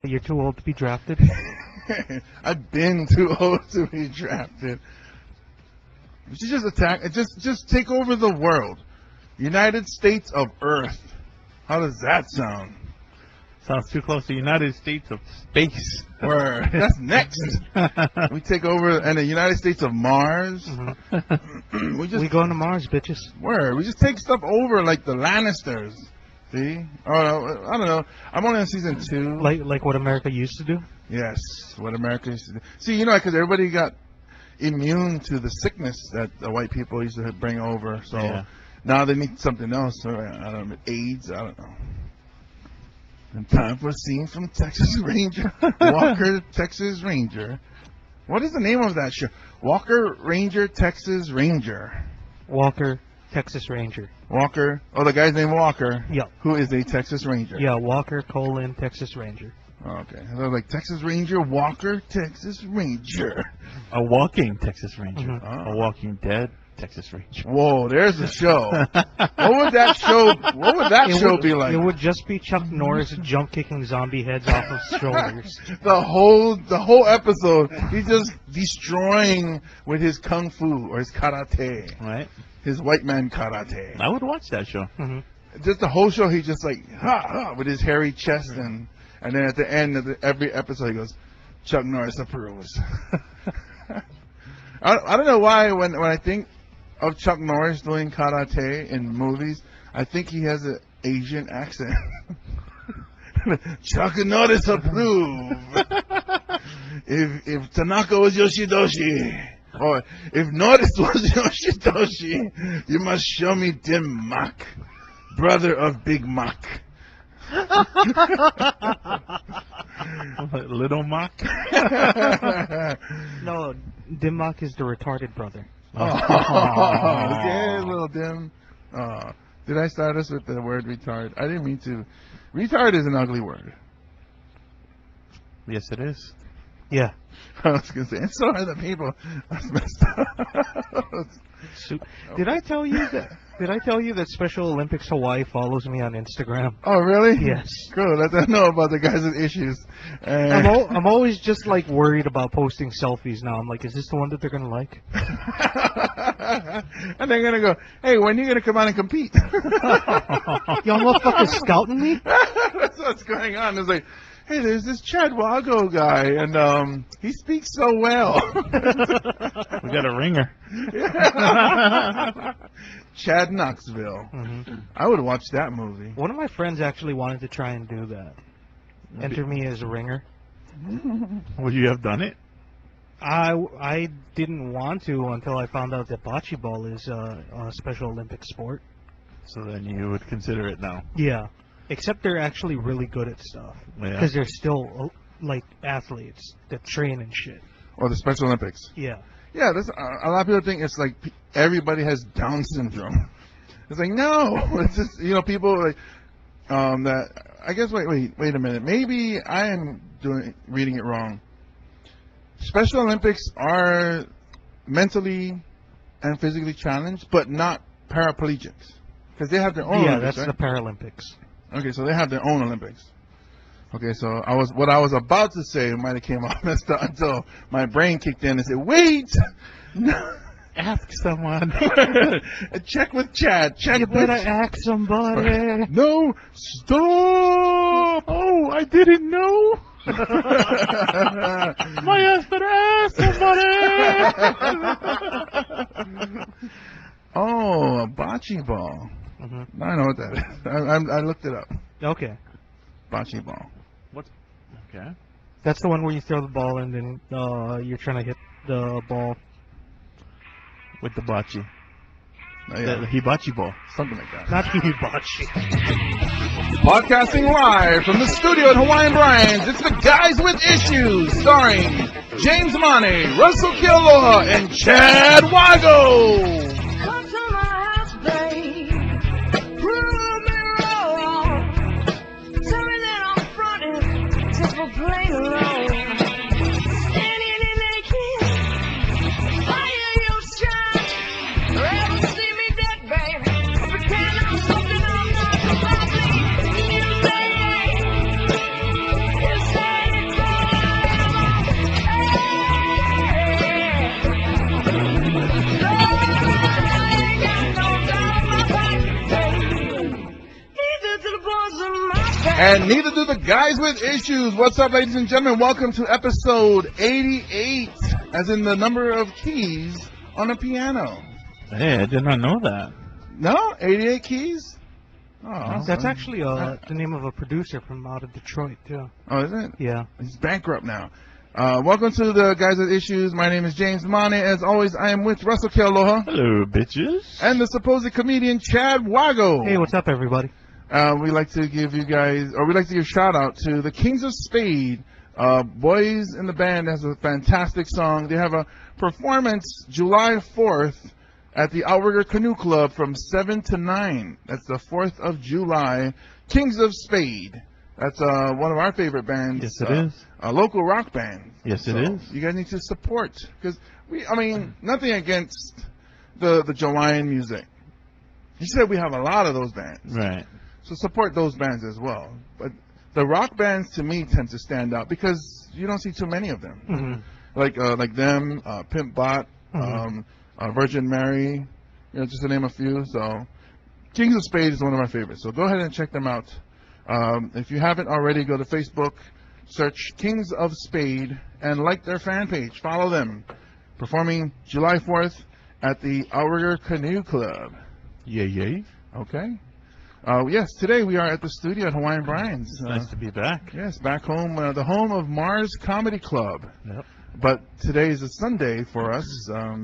You're too old to be drafted. I've been too old to be drafted. We should just attack. Just take over the world. United States of Earth. How does that sound? Sounds too close to United States of Space. Word. That's next. We take over, and the United States of Mars. We going to Mars, bitches. Word. We just take stuff over like the Lannisters. See? Oh, I don't know. I'm only on season 2. Like what America used to do. Yes, what America used to do. See, because everybody got immune to the sickness that the white people used to bring over. So now they need something else. So, I don't know, AIDS. I don't know. And time for a scene from Texas Ranger. Walker, Texas Ranger. What is the name of that show? Walker, Ranger, Texas Ranger. Walker, Texas Ranger. Walker. Oh, the guy's named Walker. Yeah. Who is a Texas Ranger. Yeah, Walker, Texas Ranger. Okay. I was like, Texas Ranger, Walker, Texas Ranger. A walking Texas Ranger. Mm-hmm. A Walking Dead Texas Ranger. Whoa, there's the show. What would that show be like? It would just be Chuck Norris jump kicking zombie heads off of shoulders. The whole episode, he's just destroying with his kung fu or his karate. Right. His white man karate. I would watch that show. Mm-hmm. Just the whole show, he's just like, ha, ha, with his hairy chest, and then at the end of every episode, he goes, Chuck Norris approves. I don't know why when I think of Chuck Norris doing karate in movies, I think he has an Asian accent. Chuck Norris approve. If Tanaka was Yoshidoshi, or if Norris was Yoshidoshi, you must show me Dim Mak, brother of Big Mak. Little Mock? No, Dim Mak is the retarded brother. Oh, yeah, little Dim. Did I start us with the word retard? I didn't mean to. Retard is an ugly word. Yes, it is. Yeah. I was going to say, and so are the people. That's messed up. Did I tell you that Special Olympics Hawaii follows me on Instagram? Oh, really? Yes. Good. Let them know about the guys with issues. I'm always just like worried about posting selfies now. I'm like, is this the one that they're gonna like? And they're gonna go, hey, when are you gonna come out and compete? Y'all motherfuckers scouting me? That's what's going on. It's like, hey, there's this Chad Wago guy, and he speaks so well. We got a ringer. Chad Knoxville. Mm-hmm. I would watch that movie. One of my friends actually wanted to try and do that. Enter me as a ringer. Would you have done it? I didn't want to until I found out that bocce ball is a Special Olympic sport. So then you would consider it now. Yeah. Except they're actually really good at stuff. Because they're still, like, athletes that train and shit. Or the Special Olympics. Yeah. Yeah, that's, a lot of people think it's like everybody has Down syndrome. It's like, no. It's just, people like, that, I guess, wait a minute. Maybe I am reading it wrong. Special Olympics are mentally and physically challenged, but not paraplegics. Because they have their own Olympics, that's right? the Paralympics. Okay, so they have their own Olympics. Okay, so what I was about to say might have came out messed up until my brain kicked in and said, wait! Ask someone. Check with Chad. You better ask somebody. No, stop! Oh, I didn't know. My ass better ask somebody. Oh, a bocce ball. Mm-hmm. I know what that is. I looked it up. Okay. Bocce ball. Okay. That's the one where you throw the ball and then you're trying to hit the ball. With the bocce. Yeah. The hibachi ball. Something like that. Not hibachi. Podcasting live from the studio at Hawaiian Brian's, it's the Guys with Issues, starring James Mane, Russell Kealoha, and Chad Wago. Come to my house, babe. Prove me wrong. Tell me that I'm fronting just for playing along. Standing in that kiss, fire your shine. Ever see me dead, babe? Pretend I'm something I'm not. Probably you say, And neither do the guys with issues. What's up, ladies and gentlemen? Welcome to episode 88, as in the number of keys on a piano. Hey, I did not know that. No? 88 keys? Oh, That's actually the name of a producer from out of Detroit, too. Oh, is it? Yeah. He's bankrupt now. Welcome to the guys with issues. My name is James Mane. As always, I am with Russell Kealoha Hello, bitches. and the supposed comedian Chad Wago. Hey, what's up, everybody? We like to give you guys, or we like to give a shout out to the Kings of Spade. Boys in the band has a fantastic song. They have a performance July 4th at the Outrigger Canoe Club from 7 to 9. That's the 4th of July. Kings of Spade. That's one of our favorite bands. Yes, it is. A local rock band. Yes, So it is. You guys need to support. Because, nothing against the Jawaiian music. You said we have a lot of those bands. Right. So support those bands as well. But the rock bands, to me, tend to stand out because you don't see too many of them. Mm-hmm. Like them, Pimp Bot, Virgin Mary, just to name a few. So Kings of Spade is one of my favorites. So go ahead and check them out. If you haven't already, go to Facebook, search Kings of Spade, and like their fan page. Follow them. Performing July 4th at the Outrigger Canoe Club. Yay. Okay. Yes, today we are at the studio at Hawaiian Brian's. Nice to be back. Yes, back home, the home of Mars Comedy Club. Yep. But today is a Sunday for us.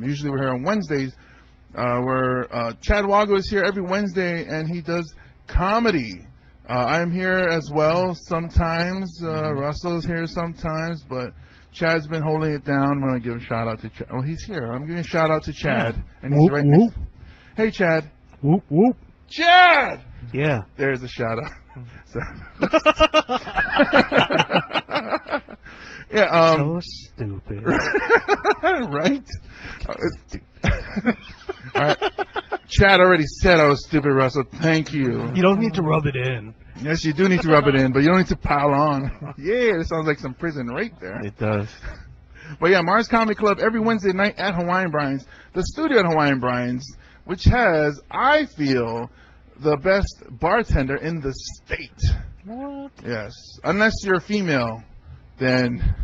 Usually we're here on Wednesdays, where Chad Wago is here every Wednesday, and he does comedy. I'm here as well sometimes. Russell's here sometimes, but Chad's been holding it down. I'm going to give a shout out to Chad. Oh, he's here. I'm giving a shout out to Chad. And he's right next. Hey, Chad. Whoop, whoop. Chad! Yeah. There's a shout out. So, yeah, So stupid. right? All right. Chad already said I was stupid, Russell. Thank you. You don't need to rub it in. Yes, you do need to rub it in, but you don't need to pile on. Yeah, this sounds like some prison right there. It does. But yeah, Mars Comedy Club every Wednesday night at Hawaiian Brian's, the studio at Hawaiian Brian's, which has, I feel, the best bartender in the state. What? Yes, unless you're a female, then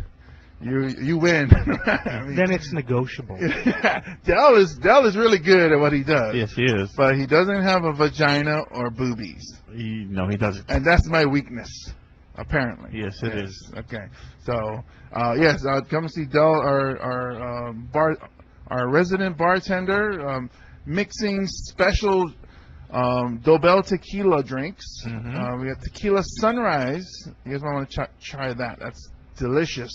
you win. I mean, Then it's negotiable. Dell is really good at what he does. Yes, he is. But he doesn't have a vagina or boobies, No, he doesn't. and that's my weakness, apparently. Yes, it is. Okay, so yes, come see Dell, our resident bartender, mixing special Dobel tequila drinks. Mhm. We got Tequila Sunrise. You guys might want to try that. That's delicious.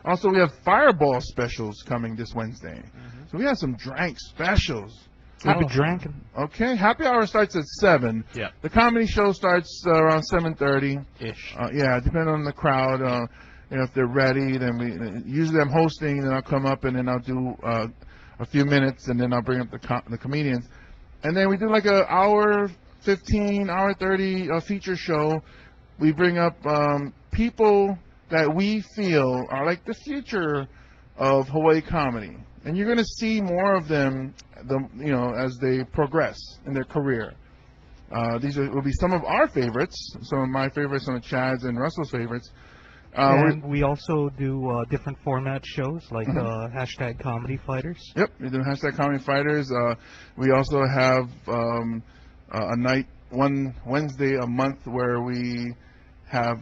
Also, we have Fireball specials coming this Wednesday. So we have some drink specials. Happy drinking. Okay, happy hour starts at 7. Yeah. The comedy show starts around 7:30. Ish. Yeah, depending on the crowd. If they're ready, then usually I'm hosting, and then I'll come up and then I'll do a few minutes, and then I'll bring up the comedians. And then we do like an hour 15, hour 30 feature show. We bring up people that we feel are like the future of Hawaii comedy. And you're going to see more of them, as they progress in their career. These will be some of our favorites, some of my favorites, some of Chad's and Russell's favorites. And we also do different format shows like hashtag Comedy Fighters. Yep, we do hashtag Comedy Fighters. We also have a night, one Wednesday a month, where we have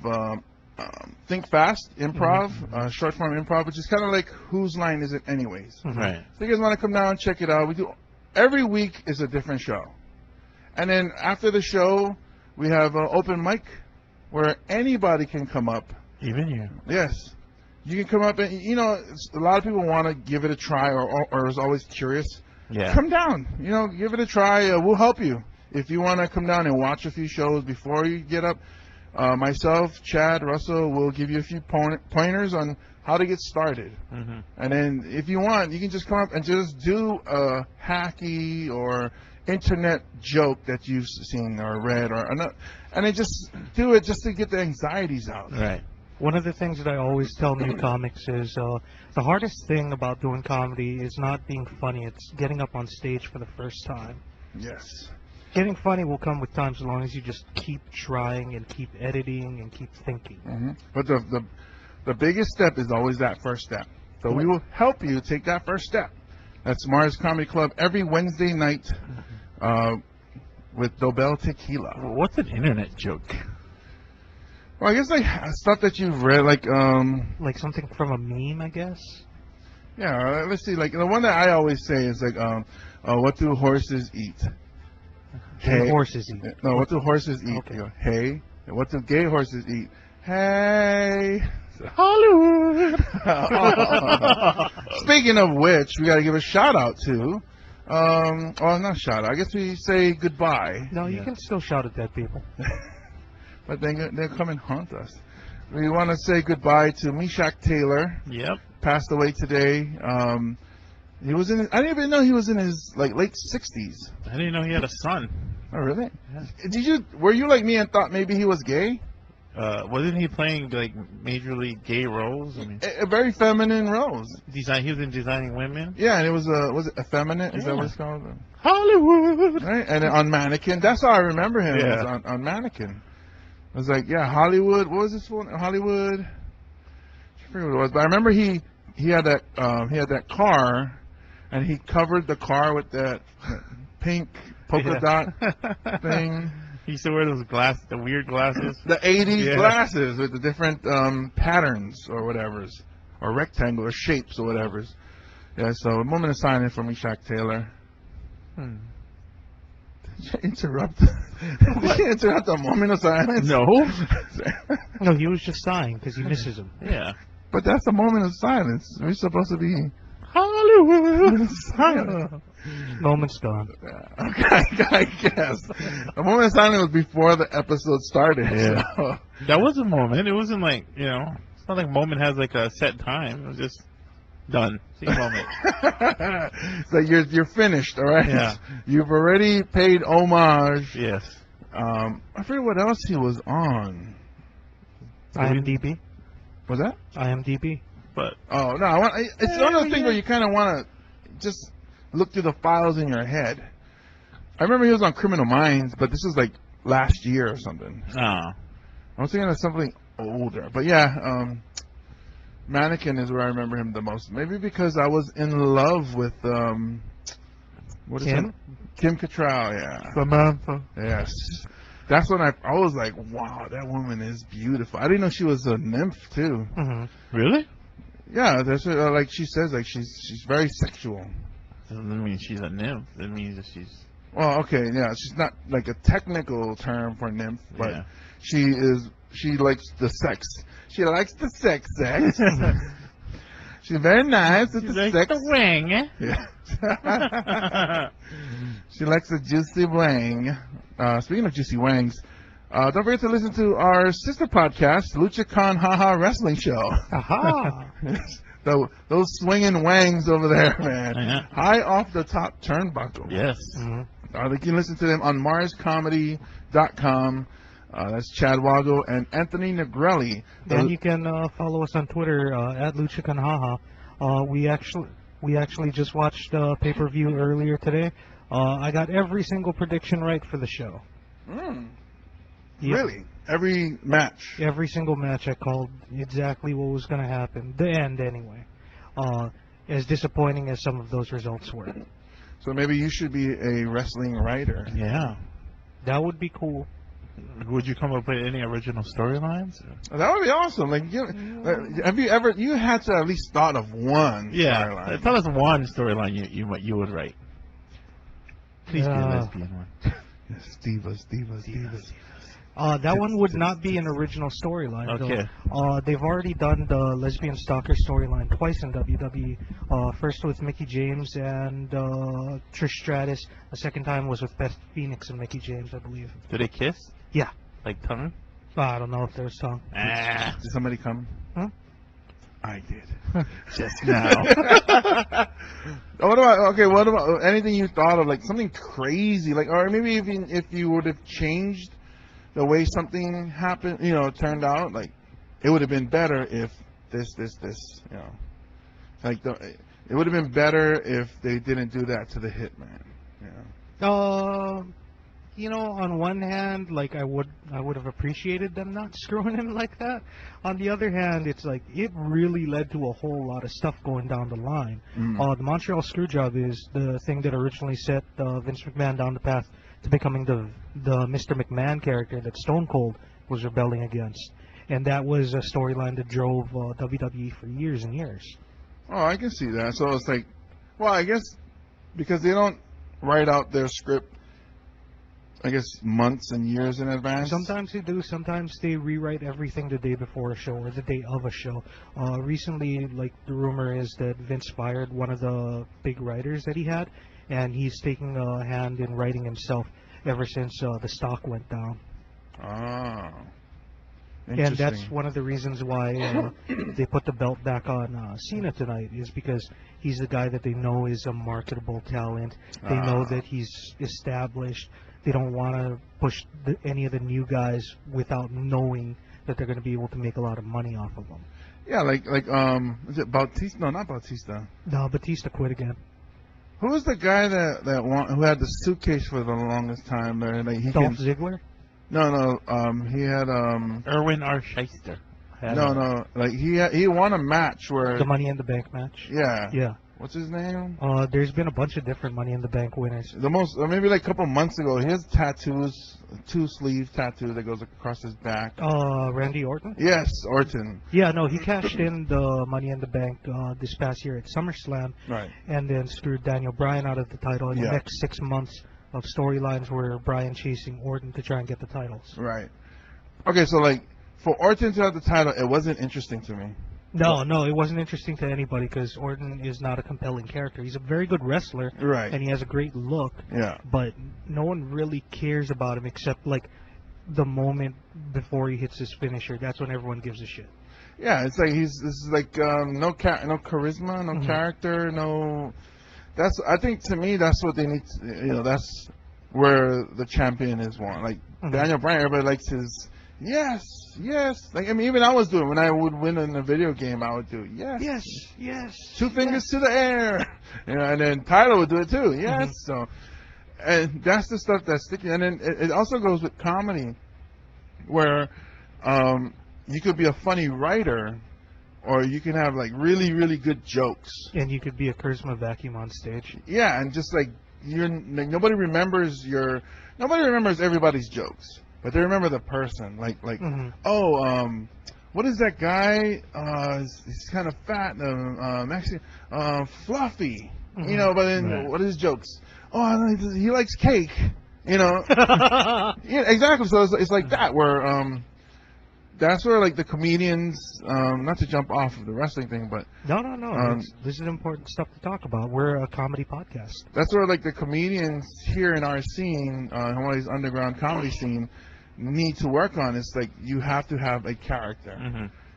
Think Fast Improv, short form improv, which is kind of like Whose Line Is It Anyways? Right. So you guys want to come down and check it out. We do every week is a different show, and then after the show we have an open mic where anybody can come up. Even you. Yes. You can come up and, a lot of people want to give it a try or is always curious. Yeah. Come down. Give it a try. We'll help you. If you want to come down and watch a few shows before you get up, myself, Chad, Russell will give you a few pointers on how to get started. Mhm. And then if you want, you can just come up and just do a hacky or internet joke that you've seen or read, and then just do it just to get the anxieties out. Right. One of the things that I always tell new comics is the hardest thing about doing comedy is not being funny. It's getting up on stage for the first time. Yes. Getting funny will come with time as long as you just keep trying and keep editing and keep thinking. But the biggest step is always that first step. So we will help you take that first step. That's Mars Comedy Club every Wednesday night with Dobel Tequila. What's an internet joke? Well, I guess like stuff that you've read, like Like something from a meme, I guess. yeah. Let's see, like the one that I always say is like what do horses eat? Hey. Horses eat. No, what do horses eat? Okay. You go, hey. And what do gay horses eat? Hey. Hollywood. Speaking of which, we got to give a shout out to. Well, not shout out. I guess we say goodbye. No, you can still shout at dead people. But they'll come and haunt us. We want to say goodbye to Meshach Taylor. Yep. Passed away today. He was in. I didn't even know he was in his like late 60s. I didn't know he had a son. Oh, really? Yeah. Were you like me and thought maybe he was gay? Wasn't he playing like majorly gay roles? I mean, A very feminine roles. he was in Designing Women. Yeah, and it was it effeminate? Is that what it's called? Hollywood. Right? And on Mannequin, that's how I remember him. Yeah. Was on Mannequin. I was like, yeah, Hollywood. What was this one? Hollywood. I forget what it was, but I remember he had that car, and he covered the car with that pink polka dot thing. He used to wear those the weird glasses. The 80s Yeah. glasses with the different patterns or whatever's, or rectangular shapes or whatever's. Yeah, so a moment of silence for Meshach Taylor. Did you interrupt? Did you interrupt a moment of silence? No. No, he was just sighing because he misses him. Yeah. But that's a moment of silence. We're supposed to be Hollywood. silent. Moment's gone. Okay, I guess. A moment of silence was before the episode started. Yeah. So. That was a moment. It wasn't like, it's not like moment has like a set time. It was just done. See a moment. So you're finished, all right? Yeah. You've already paid homage. Yes. I forget what else he was on. IMDb. Was that? IMDb. But Oh no! It's one of those things where you kind of want to just look through the files in your head. I remember he was on Criminal Minds, but this was like last year or something. I was thinking of something older, but yeah, Mannequin is where I remember him the most. Maybe because I was in love with what is Kim? it? Kim Cattrall. Yeah. Samantha. Yes. That's when I was like, wow, that woman is beautiful. I didn't know she was a nymph too. Mm-hmm. Really? Yeah, that's what, like she says, like she's very sexual. Doesn't mean she's a nymph. It means that she's. Well, okay, yeah, she's not like a technical term for nymph, but Yeah. she likes the sex. She likes the sex. She's very nice with She's the like sex. the wing. Yeah. She likes the juicy wang. Speaking of juicy wangs, don't forget to listen to our sister podcast, Lucha Con Haha Wrestling Show. Aha! Those swinging wangs over there, man. Yeah. High off the top turnbuckle. Yes. Mm-hmm. You can listen to them on MarsComedy.com. That's Chad Wago and Anthony Negrelli. And you can follow us on Twitter at LuchaConHaha. We actually just watched pay-per-view earlier today. I got every single prediction right for the show. Mm, Yep. Really? Every match? Every single match I called exactly what was going to happen. The end, anyway. As disappointing as some of those results were. So maybe you should be a wrestling writer. Yeah. That would be cool. Would you come up with any original storylines? That would be awesome. Like, have you ever? You had to at least thought of one. Yeah. storyline. Tell us one storyline you would write. Please be a lesbian one. Yes, divas. That one would not be an original storyline. Okay. Though. They've already done the lesbian stalker storyline twice in WWE. First with Mickie James and Trish Stratus. The second time was with Beth Phoenix and Mickie James, I believe. Do they kiss? Yeah. Like tongue? I don't know if there's tongue. Did somebody come? Huh? I did. Just now. What about anything you thought of, like something crazy, like, or maybe even if you would have changed the way something happened, turned out, like it would have been better if this, like it would have been better if they didn't do that to the Hitman. on one hand, like I would have appreciated them not screwing him like that. On the other hand, it's like it really led to a whole lot of stuff going down the line. The Montreal Screwjob is the thing that originally set Vince McMahon down the path to becoming the Mr. McMahon character that Stone Cold was rebelling against, and that was a storyline that drove WWE for years and years. Oh, I can see that. So it's like, well, I guess because they don't write out their script, I guess, months and years in advance. Sometimes they do. Sometimes they rewrite everything the day before a show or the day of a show. Recently, like, the rumor is that Vince fired one of the big writers that he had, and he's taking a hand in writing himself ever since the stock went down. Ah. And that's one of the reasons why they put the belt back on Cena tonight, is because he's the guy that they know is a marketable talent. They know that he's established. They don't want to push any of the new guys without knowing that they're going to be able to make a lot of money off of them. Yeah, like is it Bautista? No, not Bautista. No, Batista quit again. Who was the guy who had the suitcase for the longest time? There, like Dolph Ziggler? No. He had Erwin R. Shyster. No. Like he won a match where The Money in the Bank match? Yeah. Yeah. What's his name? There's been a bunch of different Money in the Bank winners. The most, maybe like a couple months ago, his tattoos, 2-sleeve tattoo that goes across his back. Randy Orton? Yes, Orton. Yeah, no, he cashed in the Money in the Bank this past year at SummerSlam. Right. And then screwed Daniel Bryan out of the title. In the next 6 months of storylines were Bryan chasing Orton to try and get the titles. Right. Okay, so like, for Orton to have the title, it wasn't interesting to me. No, it wasn't interesting to anybody because Orton is not a compelling character. He's a very good wrestler, Right. and he has a great look, Yeah. but no one really cares about him except, like, the moment before he hits his finisher. That's when everyone gives a shit. Yeah, it's like this is like no charisma, no character, no. I think to me that's what they need. That's where the champion is one. Like Daniel Bryan, everybody likes his yes. Like I mean, even I was doing when I would win in a video game, I would do yes. 2 fingers to the air, and then Tyler would do it too. Yes, so. And that's the stuff that's sticky. And then it also goes with comedy, where you could be a funny writer, or you can have like really, really good jokes. And you could be a charisma vacuum on stage. Yeah, and just like nobody remembers everybody's jokes, but they remember the person. Like what is that guy? He's kind of fat, actually, fluffy. But then what are his jokes? Oh, he likes cake. Yeah, exactly. So it's like that where that's where like the comedians, not to jump off of the wrestling thing, but no. This is important stuff to talk about. We're a comedy podcast. That's where like the comedians here in our scene, Hawaii's underground comedy scene, need to work on. It's like you have to have a character.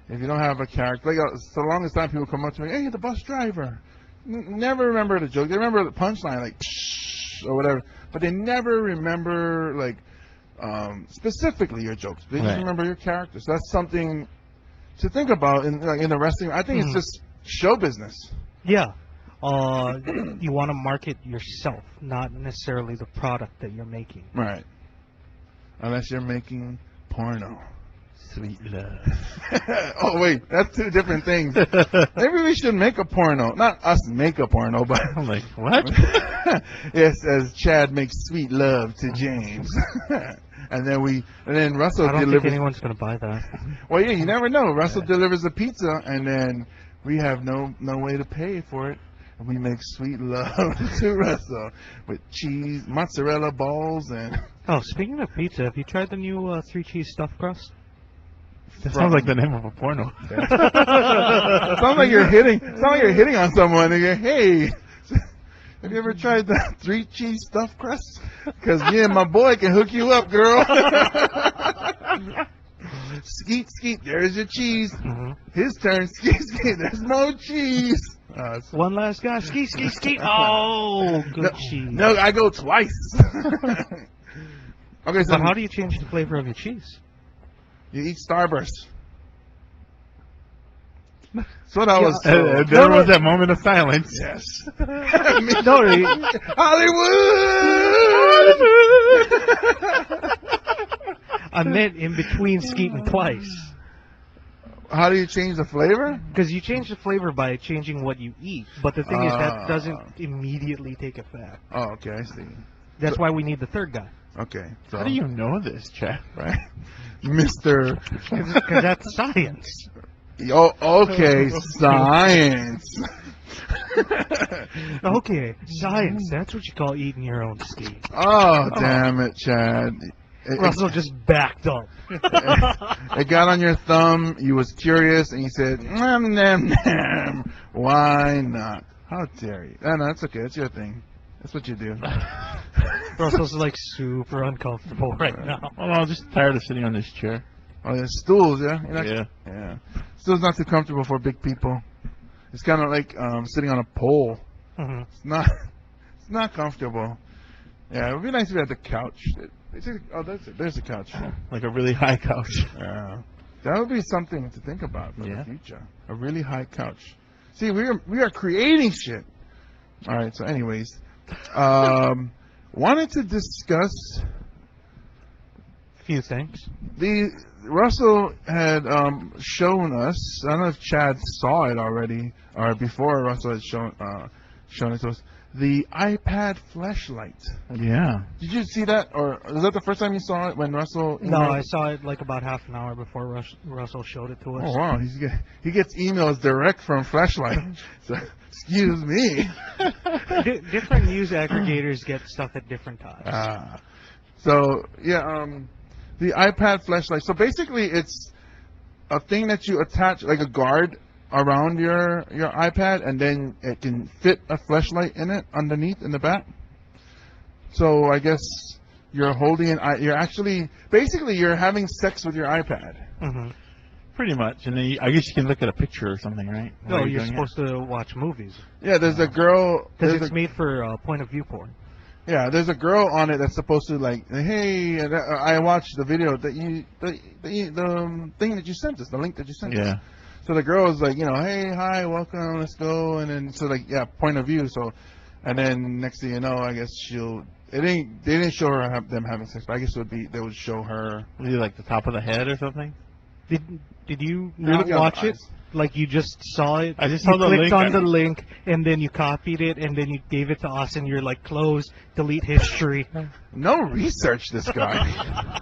If you don't have a character, like for the longest time, people come up to me, "Hey, the bus driver." Never remember the joke. They remember the punchline, like psh, or whatever, but they never remember like specifically your jokes. They just remember your characters. So that's something to think about in the wrestling. I think it's just show business. Yeah. You want to market yourself, not necessarily the product that you're making. Right. Unless you're making porno. Sweet love. Oh, wait. That's 2 different things. Maybe we should make a porno. Not us make a porno, but... I'm like, what? Yes, as Chad makes sweet love to James. and then Russell I don't delivers... think anyone's going to buy that. Well, yeah, you never know. Russell delivers the pizza, and then we have no way to pay for it. And we make sweet love to Russell with cheese, mozzarella balls, and... Oh, speaking of pizza, have you tried the new 3-cheese stuffed crust? That sounds like the name of a porno. Sounds like you're hitting on someone. And you're, hey, have you ever tried the 3-cheese stuffed crust? Because me and my boy can hook you up, girl. Skeet, skeet, there's your cheese. His turn, skeet, skeet, there's more cheese. One last guy, skeet, skeet, skeet. Oh, good cheese. No, I go twice. Okay, so But how do you change the flavor of your cheese? you eat Starburst. So that was. And there was that moment of silence. Yes. No, Hollywood. I meant in between Skeeting twice. How do you change the flavor? Because you change the flavor by changing what you eat. But the thing is, that doesn't immediately take effect. Oh, okay, I see. That's why we need the third guy. Okay. So, How do you know this, Chad? right, Mr. Because that's science. Oh, okay, science. Okay, science. That's what you call eating your own steak. Oh, damn it, Chad. Russell just backed up. It got on your thumb, you was curious, and you said, nom, nom, nom. Why not? How dare you? No, that's okay. That's your thing. That's what you do. Russell's like super uncomfortable right now. Well, I'm just tired of sitting on this chair. Oh, yeah, stools, yeah? You're not- Yeah. Yeah. Stools not too comfortable for big people. It's kind of like sitting on a pole. Mhm. It's not comfortable. Yeah, it would be nice if we had the couch. There's the couch. Like a really high couch. Yeah, that would be something to think about for Yeah. the future. A really high couch. See, we are creating shit. All right. So, anyways, wanted to discuss Few things. Russell had shown us. I don't know if Chad saw it already or before Russell had shown it to us. The iPad flashlight. Yeah. Did you see that, or was that the first time you saw it when Russell? No, I saw it like about half an hour before Russell showed it to us. Oh wow, he gets emails direct from Flashlight. So, excuse me. Different news aggregators get stuff at different times. So yeah, the iPad flashlight. So basically, it's a thing that you attach like a guard around your iPad, and then it can fit a flashlight in it underneath in the back. So I guess you're holding you're actually basically you're having sex with your iPad. Mm-hmm. Pretty much. And then I guess you can look at a picture or something, right? No, While you're doing supposed to watch movies. Yeah, there's a girl. Because it's made for point of view porn. Yeah, there's a girl on it that's supposed to like, hey, I watched the video that the thing that you sent us, the link that you sent it. us. Yeah. So the girl was like, hey, hi, welcome, let's go, and then so like, yeah, point of view. So, and then next thing you know, I guess they didn't show her them having sex, but I guess they would show her. Was he like the top of the head or something? Did you not watch it? Like you just saw it? I just saw the link. You clicked on the link, and then you copied it, and then you gave it to us, and you're like, close, delete history. No research, this guy.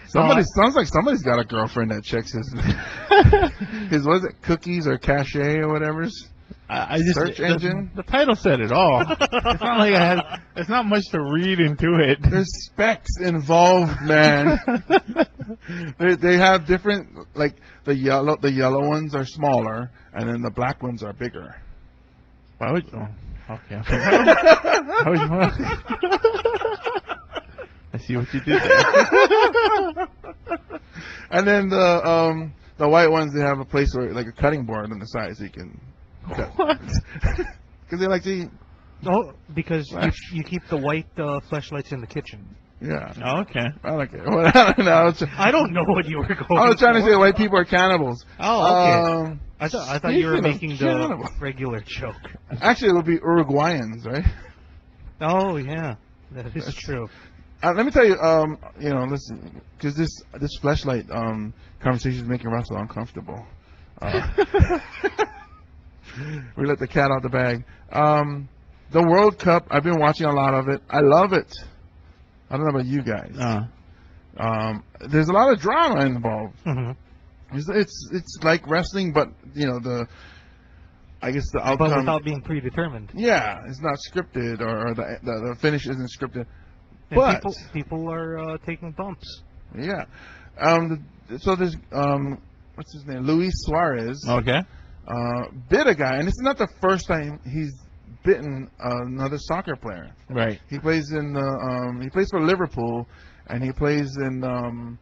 Sounds like somebody's got a girlfriend that checks his what is it, cookies or cache or whatever's. I just search engine. The title said it all. It's not like it's not much to read into it. There's specs involved, man. they have different, like the yellow ones are smaller, and then the black ones are bigger. Why would you? Oh, okay. Why would you? I see what you did there. And then the white ones, they have a place where like a cutting board on the side, so you can cut. What? Because they like to eat. Oh, because you keep the white flashlights in the kitchen. Yeah. Oh, okay. I don't care. I don't know. I don't know what you were going. I was trying to say white people are cannibals. Oh, okay. I thought you were speaking of making the cannibals. regular joke. Actually, it would be Uruguayans, right? Oh yeah, that is true. Let me tell you, listen, because this flashlight conversation is making Russell uncomfortable. We let the cat out the bag. The World Cup, I've been watching a lot of it. I love it. I don't know about you guys. There's a lot of drama involved. Mm-hmm. It's like wrestling, but I guess the outcome. But without being predetermined. Yeah, it's not scripted, or the finish isn't scripted. And But people are taking bumps. yeah, so there's what's his name, Luis Suarez. Okay. Bit a guy, and this is not the first time he's bitten another soccer player. Right. He plays in he plays for Liverpool, and he plays in the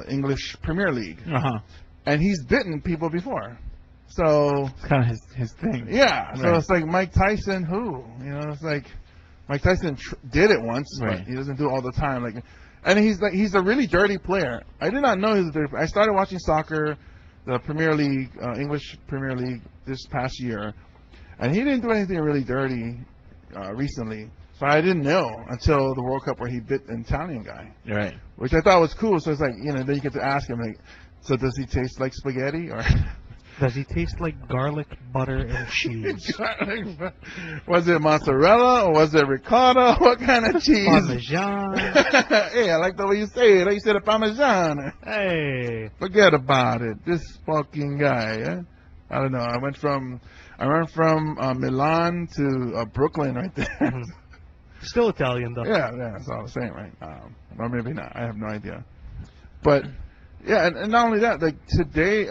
English Premier League. Uh-huh. And he's bitten people before. So It's kind of his thing. yeah, so Right. it's like Mike Tyson. It's like Mike Tyson did it once, Right. but he doesn't do it all the time. Like, and he's a really dirty player. I did not know he was a dirty player. I started watching soccer the Premier League, English Premier League this past year, and he didn't do anything really dirty recently. So I didn't know until the World Cup where he bit an Italian guy, Right. which I thought was cool. So it's like, then you get to ask him, like, so does he taste like spaghetti or? Does he taste like garlic, butter, and cheese? Was it mozzarella or was it ricotta? What kind of cheese? Parmesan. Hey, I like the way you say it. You said a parmesan. Hey. Forget about it. This fucking guy. I don't know. I went from Milan to Brooklyn right there. Mhm. Still Italian though. Yeah, it's all the same, right? Or maybe not. I have no idea. But yeah, and not only that, like today,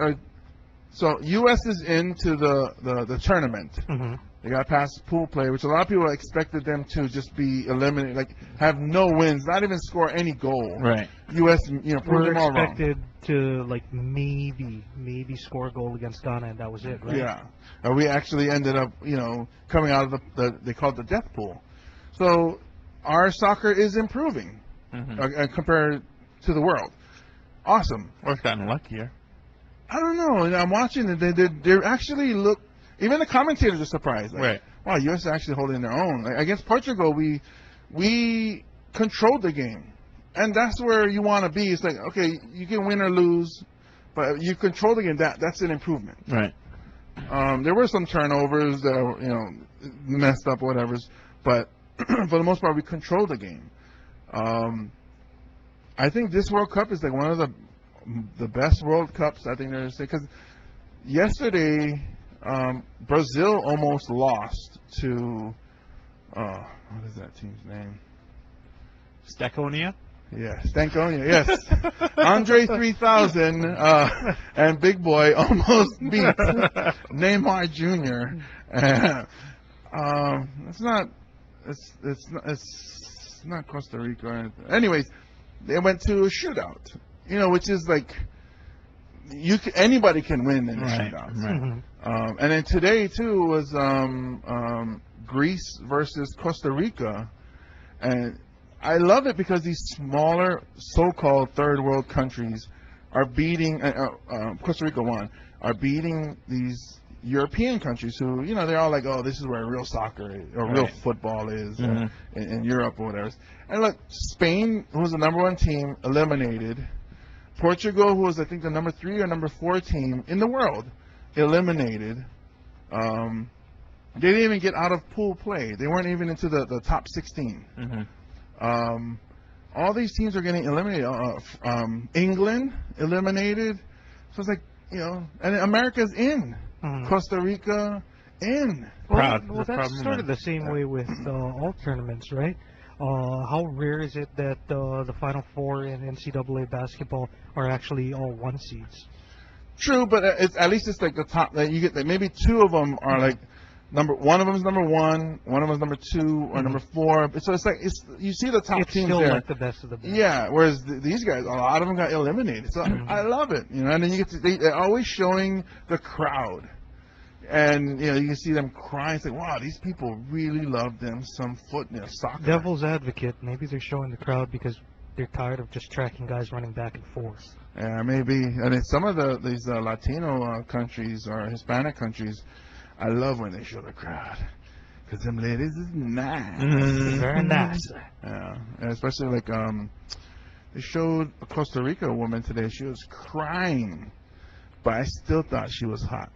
so U.S. is into the tournament. Mhm. They got past pool play, which a lot of people expected them to just be eliminated, like have no wins, not even score any goal. Right. U.S. Proved We're them all wrong. expected to like maybe score a goal against Ghana, and that was it, right? Yeah, we actually ended up, coming out of they call it the death pool. So our soccer is improving compared to the world. Awesome. Or it's gotten luckier. I don't know. And I'm watching it. They actually look. Even the commentators are surprised. Like, Right. Wow, U.S. is actually holding their own. Like, against Portugal, we controlled the game, and that's where you want to be. It's like, okay, you can win or lose, but you control the game. That's an improvement. Right. There were some turnovers that were, messed up, whatever's, but for the most part, we controlled the game. I think this World Cup is like one of the best World Cups I think there's, because yesterday Brazil almost lost to what is that team's name? Staconia? Yeah, Stankonia, yes. Andre 3000 and Big Boy almost beat Neymar Jr. It's not Costa Rica or anything. Anyways, they went to a shootout, which is like anybody can win in a shootout. Right. Mhm. And then today too was Greece versus Costa Rica, and I love it because these smaller, so-called third world countries are beating. Costa Rica won. Are beating these European countries who, they're all like, oh, this is where real soccer is, or real Right. football is Mhm. in Europe or whatever. And look, Spain, who was the number one team, eliminated. Portugal, who was I think the number 3 or number 4 team in the world, eliminated. They didn't even get out of pool play. They weren't even into the top 16. All these teams are getting eliminated. England eliminated. So it's like, and America's in. Mhm. Costa Rica in. Proud. Well, The that's problem sort of the is- same way with all tournaments, right? How rare is it that the Final Four in NCAA basketball are actually all one seeds? True, but at least it's like the top that you get. Like maybe 2 of them are like one of them is number 1, one of them is number 2 or number 4. So it's like you see the top It's teams still there. like the best of the best. Yeah, whereas these guys, a lot of them got eliminated. So I love it, and then you get they're always showing the crowd, and you can see them crying. It's like, wow, these people really love them some soccer. Devil's advocate, maybe they're showing the crowd because they're tired of just tracking guys running back and forth. Yeah, maybe. And then some of these Latino countries or Hispanic countries, I love when they show the crowd. Because them ladies is nice. Very nice. Yeah, and especially like they showed a Costa Rica woman today. She was crying, but I still thought she was hot.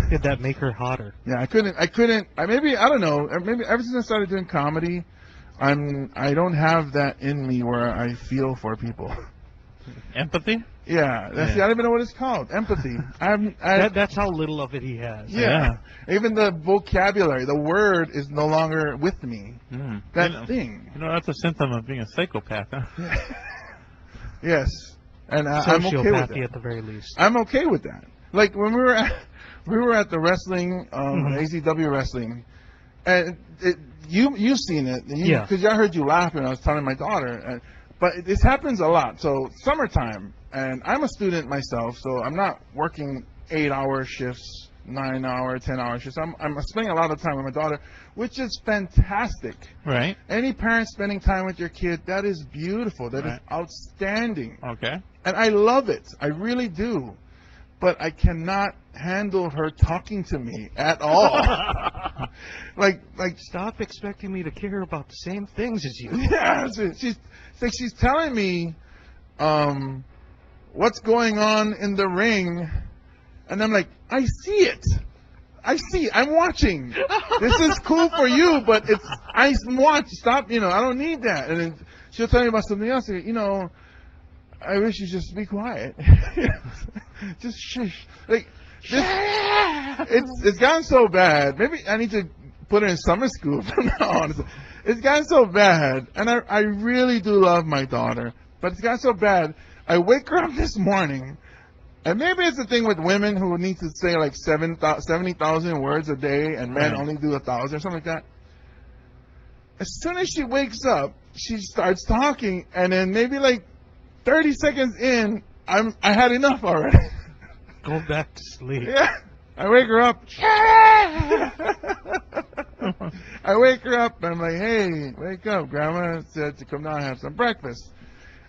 Did that make her hotter? Yeah, I couldn't. Maybe I don't know. Maybe ever since I started doing comedy, I don't have that in me where I feel for people. Empathy? Yeah, Yeah. See, I don't even know what it's called. Empathy. That's how little of it he has. Yeah. Even the vocabulary, the word is no longer with me. Mm. That thing. That's a symptom of being a psychopath, huh? Yes. And I'm okay with Sociopathy that. at the very least. I'm okay with that. Like when we were at the wrestling, AZW wrestling, and you've seen it, Yeah. Because I heard you laughing. I was telling my daughter, but this happens a lot. So summertime, and I'm a student myself, so I'm not working 8-hour shifts, 9-hour, 10-hour shifts. I'm spending a lot of time with my daughter, which is fantastic. Right. Any parent spending time with your kid, that is beautiful. That is Right. outstanding. Okay. And I love it. I really do. but I cannot handle her talking to me at all. like Stop expecting me to care about the same things as you. yeah, she's telling me what's going on in the ring, and I'm like, I see it. I'm watching. This is cool for you, but I watch. Stop, I don't need that. And then she'll tell me about something else. I wish you just be quiet. Just shush. It's gotten so bad. Maybe I need to put her in summer school from now on. It's gotten so bad, and I really do love my daughter, but it's gotten so bad. I wake her up this morning, and maybe it's the thing with women who need to say like 70,000 words a day, and men only do 1,000 or something like that. As soon as she wakes up, she starts talking, and then maybe like 30 seconds in, I had enough already. Go back to sleep. Yeah. I wake her up. I wake her up, and I'm like, hey, wake up. Grandma said to come down and have some breakfast.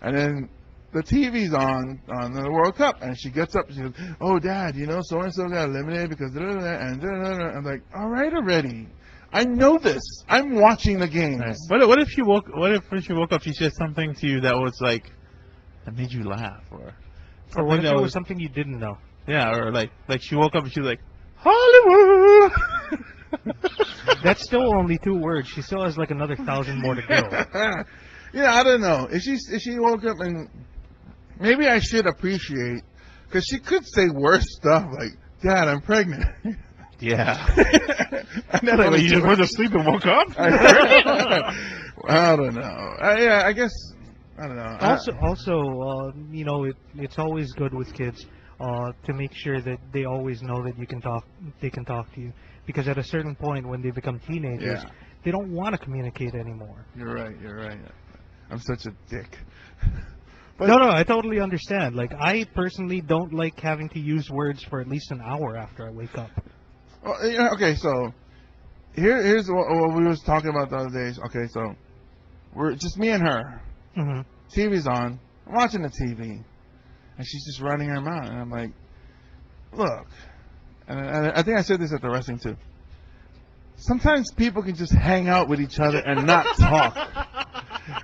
And then the TV's on the World Cup, and she gets up and she goes, oh, Dad, so-and-so got eliminated because and I'm like, all right already. I know this. I'm watching the games. Right. What if when she woke up, she said something to you that was like, that made you laugh, or Or what if that it was something you didn't know? Yeah, or like she woke up and she was like, Hollywood. That's still only 2 words. She still has like another 1,000 more to go. Yeah, I don't know. If she woke up and maybe I should appreciate, because she could say worse stuff like, Dad, I'm pregnant. Yeah. And then Like, you just went to sleep and woke up? I don't know. Yeah, I guess, I don't know. Also, it's always good with kids to make sure that they always know that they can talk to you, because at a certain point when they become teenagers, they don't want to communicate anymore. You're right. I'm such a dick. But No, I totally understand. Like, I personally don't like having to use words for at least an hour after I wake up. Okay, so here's what we was talking about the other days. Okay, so we're just me and her. Mm-hmm. TV's on. I'm watching the TV, and she's just running her mouth, and I'm like, look, and I think I said this at the wrestling too. Sometimes people can just hang out with each other and not talk.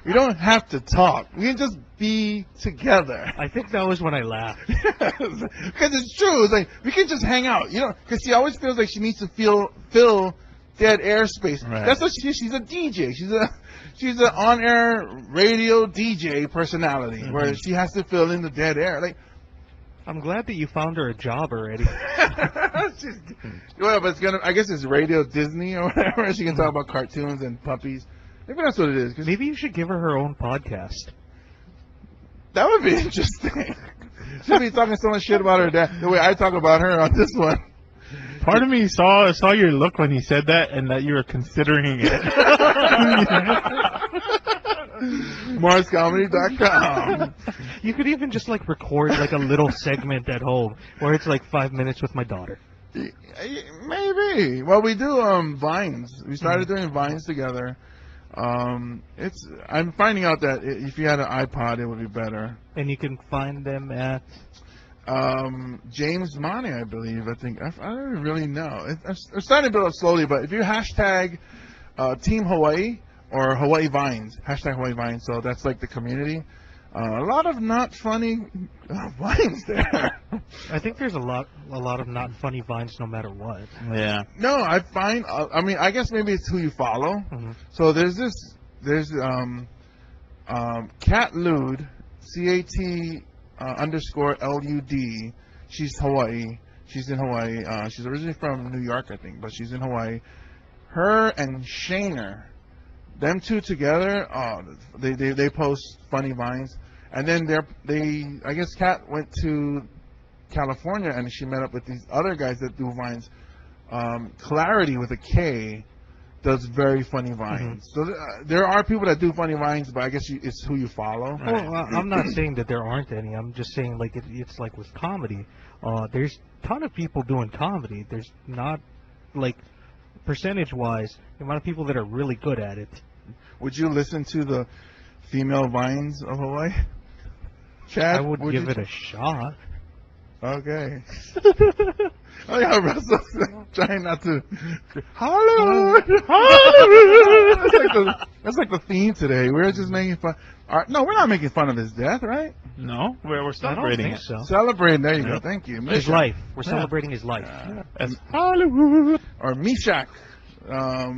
We don't have to talk. We can just be together. I think that was when I laughed. Because it's true. It's like, we can just hang out. Because she always feels like she needs to fill dead airspace. Right. That's what she is. She's a DJ. She's an on-air radio DJ personality where she has to fill in the dead air. Like, I'm glad that you found her a job already. Well, but I guess it's Radio Disney or whatever. She can talk about cartoons and puppies. Maybe that's what it is. 'Cause Maybe you should give her own podcast. that would be interesting. She'll be talking so much shit about her dad the way I talk about her on this one. Part of me saw your look when he said that, and that you were considering it. MarsComedy.com. You could even just like record like a little segment at home where it's like 5 minutes with my daughter. Maybe. Well, we do Vines. We started doing Vines together. I'm finding out that if you had an iPod, it would be better. And you can find them at James Money, I believe. I think I don't really know. It's starting to build up slowly, but if you hashtag Team Hawaii or Hawaii Vines, hashtag Hawaii Vines, so that's like the community. A lot of not funny vines there. I think there's a lot of not funny vines no matter what. Yeah. No, I find. I guess maybe it's who you follow. Mm-hmm. So there's Cat Lude, CAT_LUD. She's Hawaii. She's in Hawaii. She's originally from New York, I think, but she's in Hawaii. Her and Shaner, them two together, they post funny vines. And then I guess Kat went to California and she met up with these other guys that do vines. Clarity with a K does very funny vines. So there are people that do funny vines, but I guess it's who you follow. Well, I'm not saying that there aren't any. I'm just saying like it's like with comedy. There's a ton of people doing comedy. There's not like percentage-wise the amount of people that are really good at it. Would you listen to the female vines of Hawaii? Chad, I would give it a shot. Okay. Oh yeah, Russell's trying not to. Hollywood, Hollywood. That's like the theme today. We're just making fun. No, we're not making fun of his death, right? No, we're I don't celebrating think it. so. Celebrating. There you go. Yeah. Thank you. His Mishak. life. We're Yeah. celebrating his life. As Hollywood. Or Mishak.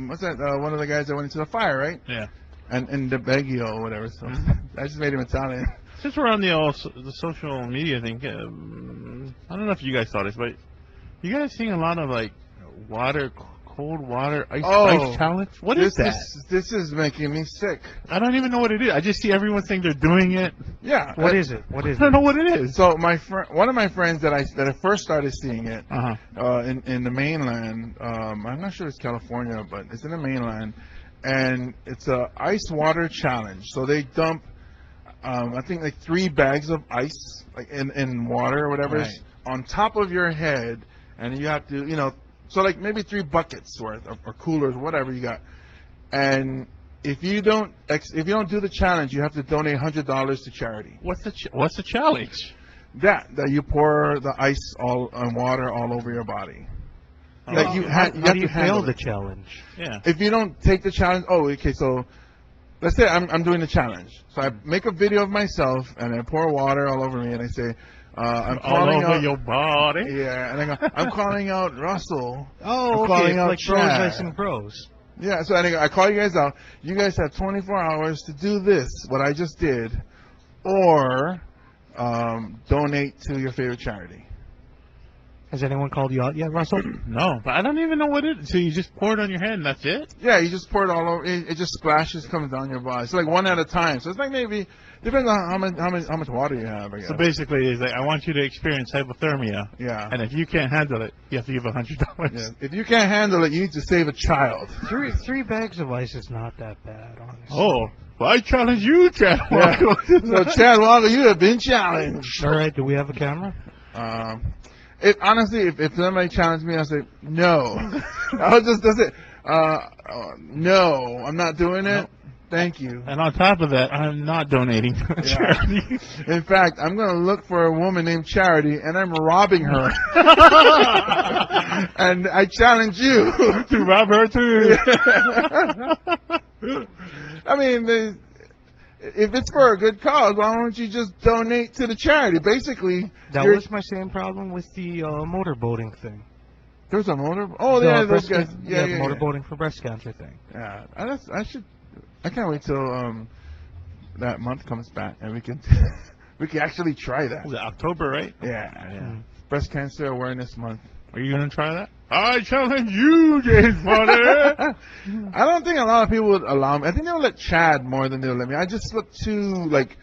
What's that? One of the guys that went into the fire, right? Yeah. And the Baggio or whatever. So I just made him Italian. Since we're on the social media thing, I don't know if you guys saw this, but you guys seeing a lot of like cold water ice challenge. What is that? This is making me sick. I don't even know what it is. I just see everyone saying they're doing it. Yeah. What is it? What is I don't it? know what it is. So one of my friends that I first started seeing it Uh-huh. in the mainland. I'm not sure it's California, but it's in the mainland, and it's a ice water challenge. So they dump, I think like 3 bags of ice, like in water or whatever, Right. on top of your head, and you have to, so like maybe 3 buckets worth or coolers, whatever you got, and if you don't do the challenge, you have to donate $100 to charity. What's the challenge? That you pour the ice and water all over your body. Oh. Like How have do you to handle fail the it. challenge? Yeah. If you don't take the challenge, okay, so let's say I'm doing the challenge. So I make a video of myself and I pour water all over me and I say, I'm All calling over out your body. Yeah, and I go, I'm calling out Russell. Oh, I'm calling okay. out Like pros Chad. racing pros. Yeah, so I call you guys out. You guys have 24 hours to do this, what I just did, or donate to your favorite charity. Has anyone called you out yet, Russell? No, but I don't even know what it is. So you just pour it on your head and that's it? Yeah, you just pour it all over. It just splashes, comes down your body. So like one at a time. So it's like maybe depends on how much water you have. I guess. So basically, it's like I want you to experience hypothermia, Yeah. and if you can't handle it, you have to give $100. Yeah. If you can't handle it, you need to save a child. Three bags of ice is not that bad, honestly. Oh, well, I challenge you, Chad. Yeah. So Chad Walker, you have been challenged. All right, do we have a camera? Honestly, if somebody challenged me, I'll say no. That's it. No, I'm not doing it. Nope. Thank you. And on top of that, I'm not donating to a Yeah. charity. In fact, I'm going to look for a woman named Charity, and I'm robbing her. And I challenge you to rob her too. I mean, if it's for a good cause, why don't you just donate to the charity? Basically, That was my same problem with the motorboating thing. There's a motor. Oh, The yeah, those breast guys. can- Yeah, the yeah, motorboating for breast cancer thing. yeah. I can't wait till that month comes back and we can actually try that. Was it October, right? Yeah. Mm. Breast Cancer Awareness Month. Are you gonna try that? I challenge you, James Potter. I don't think a lot of people would allow me. I think they'll let Chad more than they'll let me. I just look too like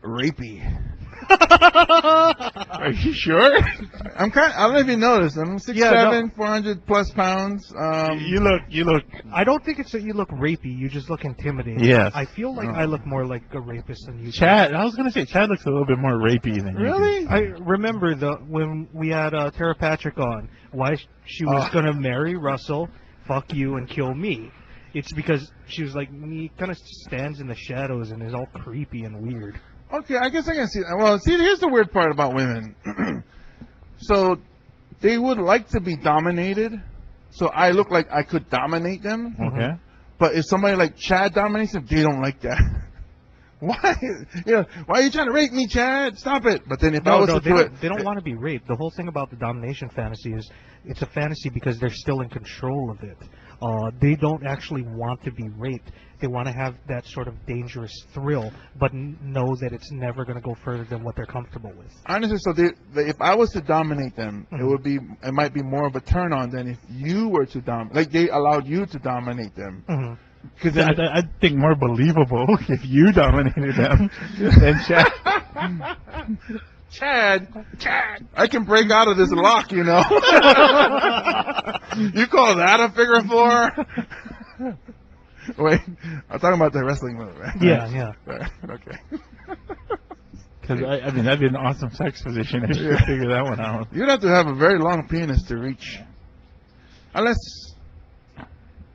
rapey. Are you sure? I don't know if you noticed. I'm 6'7", Yeah, 400 plus pounds. You look. I don't think it's that you look rapey. You just look intimidating. Yes. I feel like Oh. I look more like a rapist than you. do. Chad, I was gonna say Chad looks a little bit more rapey than you do. Really? I remember when we had Tara Patrick on, why she was Oh. gonna marry Russell, fuck you, and kill me. It's because she was like, he kind of stands in the shadows and is all creepy and weird. Okay, I guess I can see that. Well, see, here's the weird part about women. So, they would like to be dominated. So I look like I could dominate them. Okay. But if somebody like Chad dominates them, they don't like that. Why? Why are you trying to rape me, Chad? Stop it. But then if I was to do it, they don't want to be raped. The whole thing about the domination fantasy is it's a fantasy because they're still in control of it. They don't actually want to be raped. They want to have that sort of dangerous thrill, but know that it's never going to go further than what they're comfortable with. honestly, so if I was to dominate them, Mhm. it might be more of a turn on than if you were to dominate. Like they allowed you to dominate them. Mhm. Because I think more believable if you dominated them than Chad. Chad, I can break out of this lock, You call that a figure four? Wait, I'm talking about the wrestling move, right? Yeah. Right, okay. Because I mean that'd be an awesome sex position if you Yeah. could figure that one out. You'd have to have a very long penis to reach. Unless,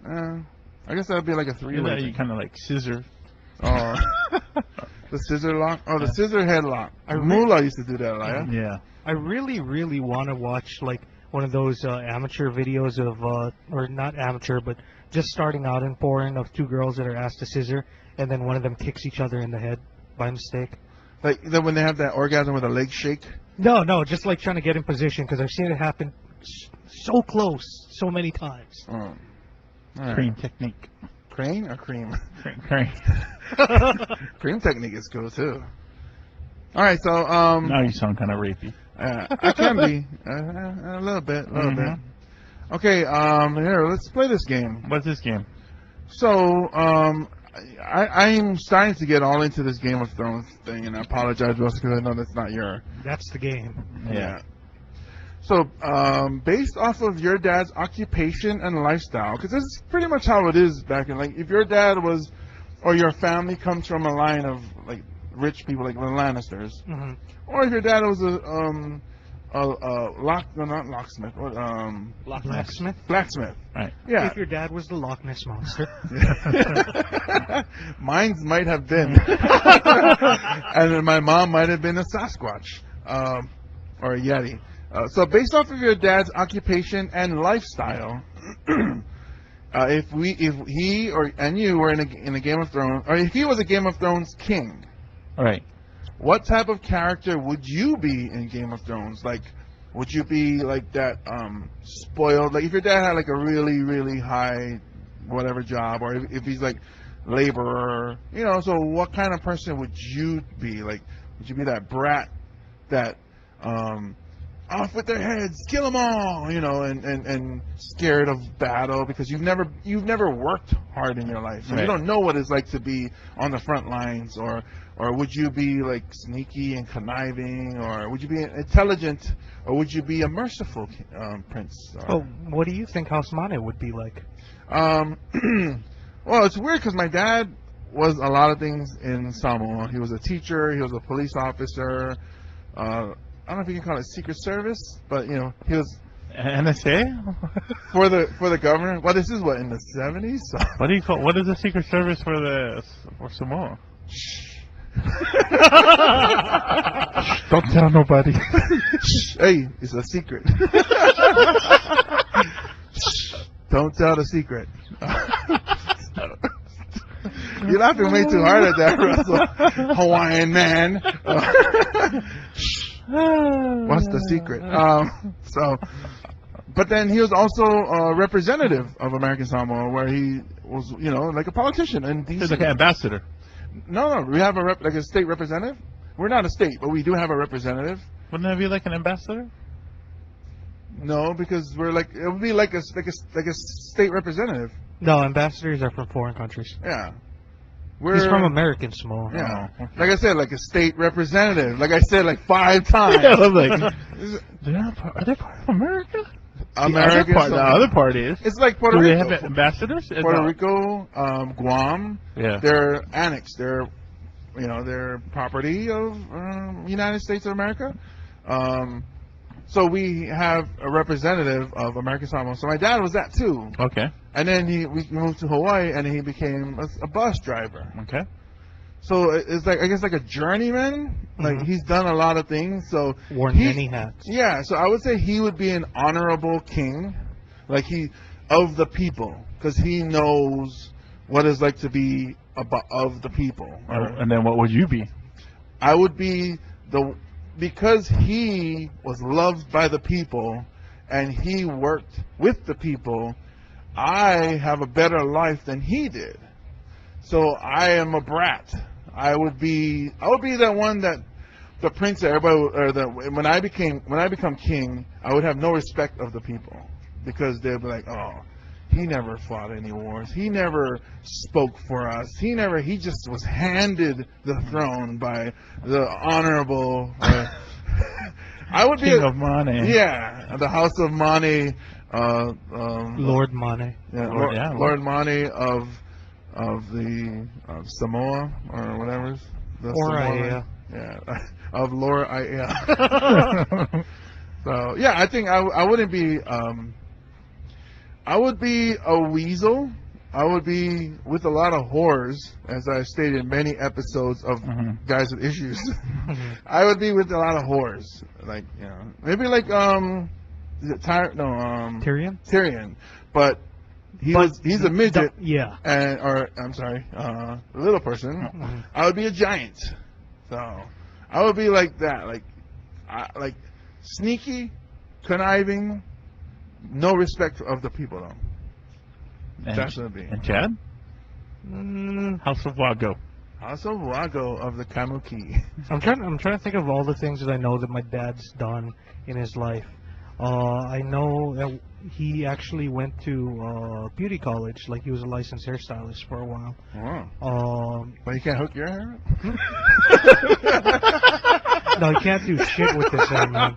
I guess that'd be like a You three-way. kind of like scissor. Oh. The scissor lock? Oh, the scissor headlock. I Moolah used to do that a lot. Yeah? Yeah. I really, really want to watch like one of those amateur videos of, or not amateur, but just starting out in porn of two girls that are asked to scissor, and then one of them kicks each other in the head by mistake. Like when they have that orgasm with a leg shake. No, just like trying to get in position because I've seen it happen so close, so many times. Oh. All right. Cream technique. Crane or cream? Cream. Cream technique is cool too. All right, so Now you sound kind of rapey. I can be a little bit, Okay, here, let's play this game. What's this game? So, I'm starting to get all into this Game of Thrones thing, and I apologize, Russ, because I know that's not your. That's the game. Yeah. So, based off of your dad's occupation and lifestyle, because this is pretty much how it is back in, like, if your dad was, or your family comes from a line of, like, rich people, like the Lannisters, Mm-hmm. or if your dad was blacksmith. Blacksmith. Right. Yeah. If your dad was the Loch Ness Monster. Mines might have been. And then my mom might have been a Sasquatch. Or a Yeti. So based off of your dad's occupation and lifestyle, if he and you were in a Game of Thrones, or if he was a Game of Thrones king, All right. what type of character would you be in Game of Thrones? Like, would you be like that spoiled? Like, if your dad had like a really, really high whatever job, or if he's like laborer, you know, so what kind of person would you be? Like, would you be that brat that off with their heads, kill them all, you know, and scared of battle because you've never worked hard in your life, so Right. you don't know what it's like to be on the front lines, or would you be like sneaky and conniving, or would you be intelligent, or would you be a merciful prince? Oh, what do you think House Mane would be like? Well, it's weird because my dad was a lot of things in Samoa. He was a teacher, he was a police officer. I don't know if you can call it Secret Service, but you know, he was NSA? for the government. Well, this is what, in the 70s. So. What do you call? What is the Secret Service for Samoa? Don't tell nobody. Hey, it's a secret. Don't tell the secret. You're laughing way too hard at that, Russell. Hawaiian man. What's the secret? But then he was also a representative of American Samoa, where he was, you know, like a politician in DC. He's like an ambassador. No, we have like a state representative. We're not a state, but we do have a representative. Wouldn't that be like an ambassador? No, because we're like, it would be like a state representative. No, ambassadors are from foreign countries. Yeah. He's from American Samoa. Yeah. Like I said, like a state representative. Like I said, like 5 times. Yeah, I'm like, are they part of America? American The other part is. It's like Puerto Do Rico. they have ambassadors? Puerto Rico, Guam. Yeah. They're annexed. They're, you know, they're property of United States of America. So we have a representative of American Samoa. So my dad was that too. Okay. And then we moved to Hawaii, and he became a bus driver. Okay. So it's like, I guess, like a journeyman. Like, he's done a lot of things. So Worn many hats. Yeah, so I would say he would be an honorable king, like of the people, because he knows what it's like to be of the people. And then what would you be? I would be because he was loved by the people and he worked with the people, I have a better life than he did. So I am a brat. I would be that one that the prince that everybody, or when I become king, I would have no respect of the people, because they'd be like, oh, he never fought any wars. He never spoke for us. He just was handed the throne by the honorable. I would King be of Mane. Yeah, the House of Mane. Lord Mane. Yeah, Lord Mane of the Samoa or whatever. Or yeah, of Laura Ia. So yeah, I think I wouldn't be. I would be a weasel, I would be with a lot of whores, as I stated in many episodes of Guys with Issues. I would be with a lot of whores, like maybe like is it Tyrion? Tyrion, but he's a midget, yeah. or I'm sorry, a little person. I would be a giant, so I would be like that, like sneaky, conniving, no respect of the people though. That's what it'd be. And Chad? House of Wago. House of Wago of the Kamuki. I'm trying to think of all the things that I know that my dad's done in his life. I know that he actually went to beauty college, like he was a licensed hairstylist for a while. Oh. But you can't hook your hair up? No, he can't do shit with his hair, man.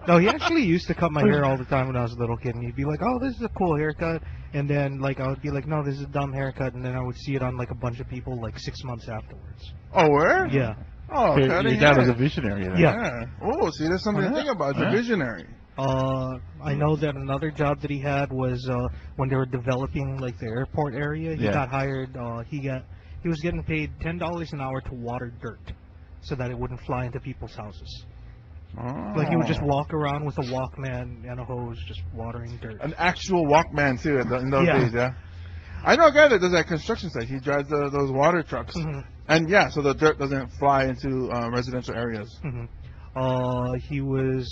No, he actually used to cut my hair all the time when I was a little kid, and he'd be like, "Oh, this is a cool haircut," and then like I would be like, "No, this is a dumb haircut," and then I would see it on like a bunch of people like 6 months afterwards. Oh, where? Yeah. Oh, Your dad was a visionary then. Yeah. Oh, see, there's something to think about. It's a visionary. I know that another job that he had was when they were developing like the airport area. He got hired. He was getting paid $10 an hour to water dirt, so that it wouldn't fly into people's houses. Oh. Like he would just walk around with a Walkman and a hose, just watering dirt. An actual Walkman too in those Yeah. days, yeah. I know a guy that does that construction site. He drives those water trucks, and so the dirt doesn't fly into residential areas. He was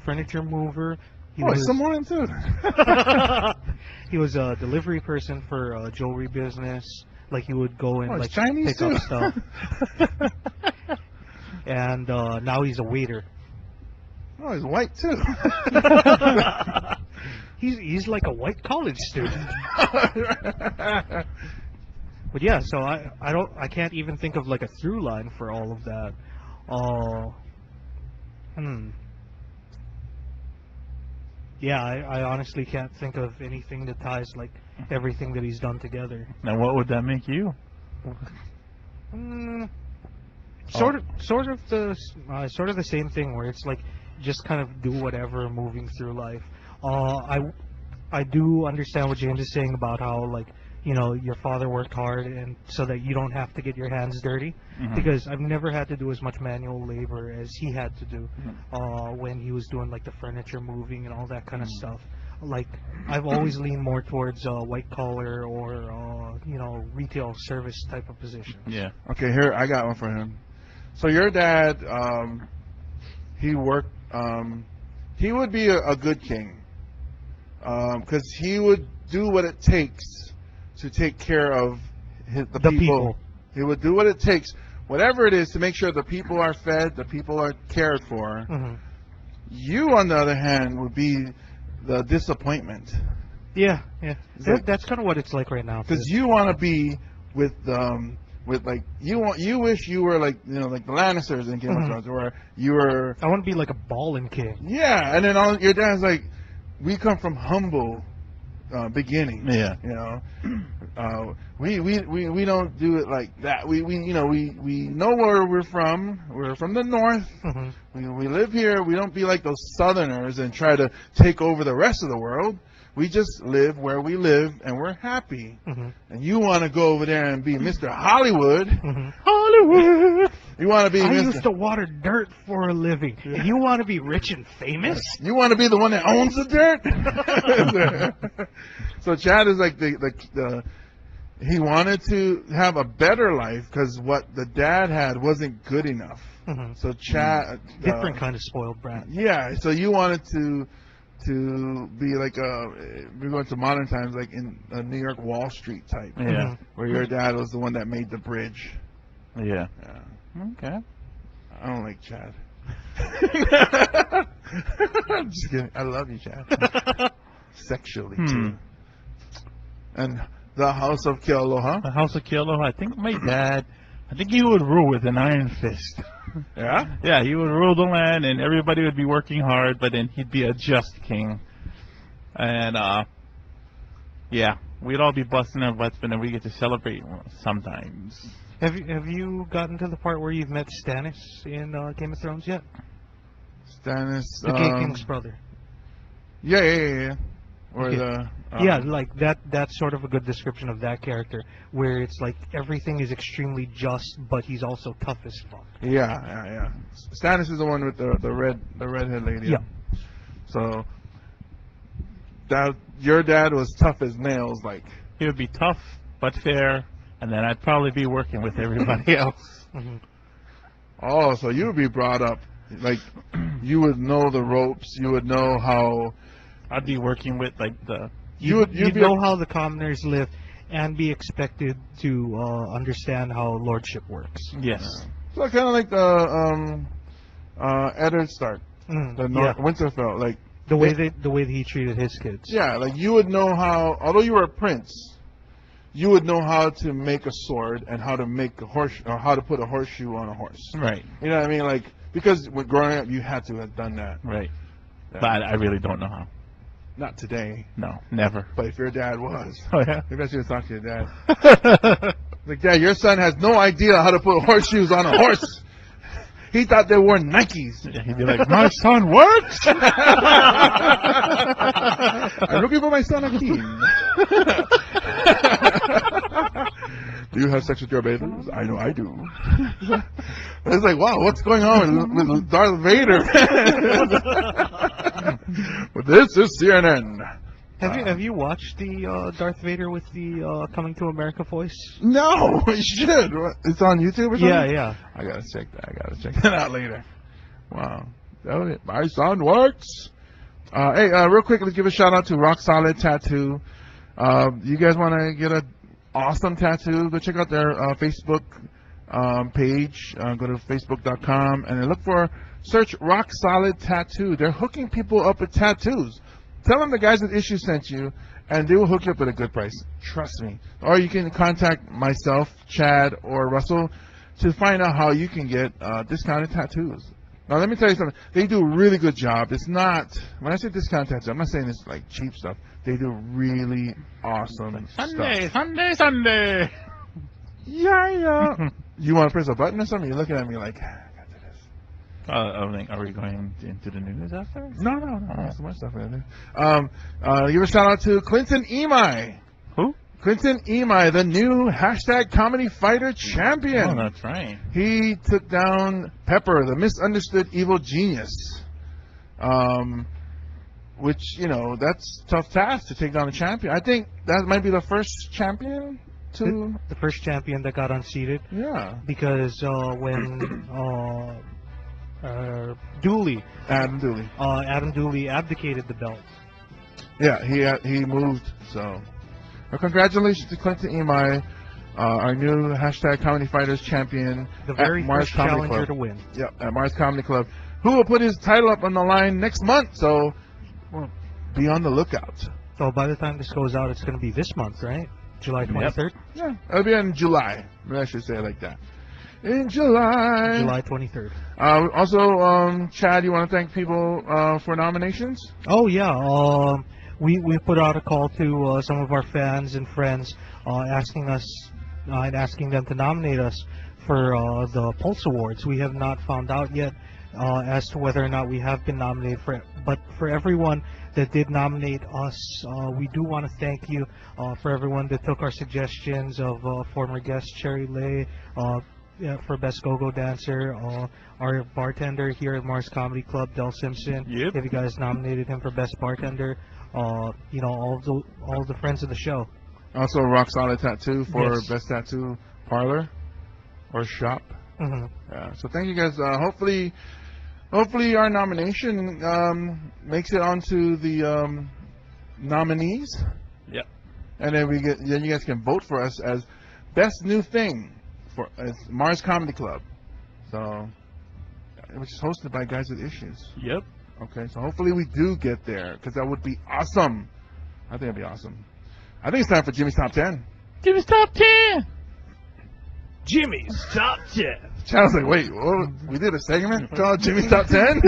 furniture mover. He He's Samoan too. He was a delivery person for a jewelry business. Like he would go and like Chinese pick too. up stuff. And now he's a waiter. Oh, he's white too. He's like a white college student. But yeah, so I can't even think of like a through line for all of that. Yeah, I honestly can't think of anything that ties like everything that he's done together. Now, what would that make you? Sort of the same thing where it's like just kind of do whatever moving through life. I do understand what James is saying about how like your father worked hard and so that you don't have to get your hands dirty, because I've never had to do as much manual labor as he had to do when he was doing like the furniture moving and all that kind of stuff. Like I've always leaned more towards white collar or retail service type of positions. Yeah. Okay, here I got one for him. So your dad, he worked. He would be a good king, because he would do what it takes to take care of the people. He would do what it takes, whatever it is, to make sure the people are fed, the people are cared for. You, on the other hand, would be the disappointment. Yeah. Like, That's kind of what it's like right now. Because you want to be with like you wish you were like like the Lannisters in Game of Thrones, where you were. I want to be like a ballin' king. Yeah, and then your dad's like, we come from humble beginnings. Yeah. We don't do it like that. We know where we're from. We're from the north. We live here. We don't be like those Southerners and try to take over the rest of the world. We just live where we live, and we're happy. And you want to go over there and be Mr. Hollywood. Hollywood! You want to be I used to water dirt for a living. And you want to be rich and famous? You want to be the one that owns the dirt? So Chad is like the he wanted to have a better life because what the dad had wasn't good enough. So Chad... Different kind of spoiled brat. Yeah, so you wanted to be like we're going to modern times, like in a New York Wall Street type. Yeah. Where your dad was the one that made the bridge. Yeah. Okay. I don't like Chad. I'm just kidding. I love you, Chad. Sexually too. And the House of Kealoha. The House of Kealoha. I think my dad. I think he would rule with an iron fist. Yeah? Yeah, he would rule the land, and everybody would be working hard, but then he'd be a just king. And, yeah, we'd all be busting our butts, but then we get to celebrate sometimes. Have you gotten to the part where you've met Stannis in Game of Thrones yet? Stannis. The Gay King's brother. Yeah. or the Yeah, like that's sort of a good description of that character, where it's like everything is extremely just, but he's also tough as fuck. Yeah. Stannis is the one with the redhead lady. Yeah. So that your dad was tough as nails, like. He would be tough but fair, and then I'd probably be working with everybody else. Hmm. Oh, so you would be brought up like you would know the ropes. You would know how. I'd be working with like the. You'd You'd be know how the commoners live, and be expected to understand how lordship works. Yes. So kind of like the Eddard Stark, Mm, the yeah. Winterfell, like. The way that he treated his kids. Yeah, like you would know how, although you were a prince, you would know how to make a sword and how to make a horse, or how to put a horseshoe on a horse. Right. You know what I mean? Like, because when growing up, you had to have done that. Right. Yeah. But I really don't know how. Not today, No, never. but if your dad was, Oh yeah. maybe I should have talked to your dad. Like, Dad, your son has no idea how to put horseshoes on a horse. He thought they were Nikes. Yeah, he'd be like, my son works. I'm looking for my son again. Do you have sex with your babies? I know I do. It's like, wow, what's going on with Darth Vader? But this is CNN. Have you watched the Darth Vader with the Coming to America voice? No, you should. It's on YouTube or something? Yeah. I gotta check that out later. Wow. My son works. Hey, real quick, let's give a shout out to Rock Solid Tattoo. You guys want to get an awesome tattoo? Go check out their Facebook page. Go to facebook.com and then search Rock Solid Tattoo. They're hooking people up with tattoos. Tell them the guys at Issue sent you, and they will hook you up at a good price. Trust me. Or you can contact myself, Chad, or Russell to find out how you can get discounted tattoos. Now, let me tell you something. They do a really good job. It's not, when I say discounted tattoos, I'm not saying it's like cheap stuff. They do really awesome Sunday, stuff. Sunday. Yeah. You want to press a button or something? You're looking at me like, I got to this. Are we going into the news after? No. There's so much stuff in there. Give a shout out to Clinton Imai. Who? Clinton Imai, the new hashtag comedy fighter champion. Oh, that's right. He took down Pepper, the misunderstood evil genius. Which, that's a tough task to take down a champion. I think that might be the first champion to... The first champion that got unseated. Yeah. Because when Dooley, Adam Dooley. Adam Dooley abdicated the belt. Yeah, he moved, so... Well, congratulations to Clinton Imai, our new hashtag comedy fighters champion The very at Mars first Comedy challenger Club. to win. Yep, at Mars Comedy Club, who will put his title up on the line next month, so be on the lookout. So by the time this goes out, it's going to be this month, right? July 23rd? Yeah, it'll be in July. I should say it like that. In July. July 23rd. Also, Chad, you want to thank people for nominations? Oh, yeah. We put out a call to some of our fans and friends asking us and asking them to nominate us for the Pulse Awards. We have not found out yet as to whether or not we have been nominated for it. But for everyone that did nominate us, we do want to thank you for everyone that took our suggestions of former guest Cherry Lay for Best Go-Go Dancer, our bartender here at Mars Comedy Club, Del Simpson. Yep. If you guys nominated him for Best Bartender, all the friends of the show. Also, Rock Solid Tattoo for Yes. Best Tattoo Parlor or Shop. Mm-hmm. Yeah, so thank you guys. Hopefully our nomination makes it onto the nominees. Yep. And then then you guys can vote for us as Best New Thing for Mars Comedy Club. So, which is hosted by Guys with Issues. Yep. Okay, so hopefully we do get there, because that would be awesome. I think it'd be awesome. I think it's time for Jimmy's Top 10. Jimmy's Top 10. Jimmy's Top 10. Chad's like, wait, what? We did a segment called Jimmy's Top 10?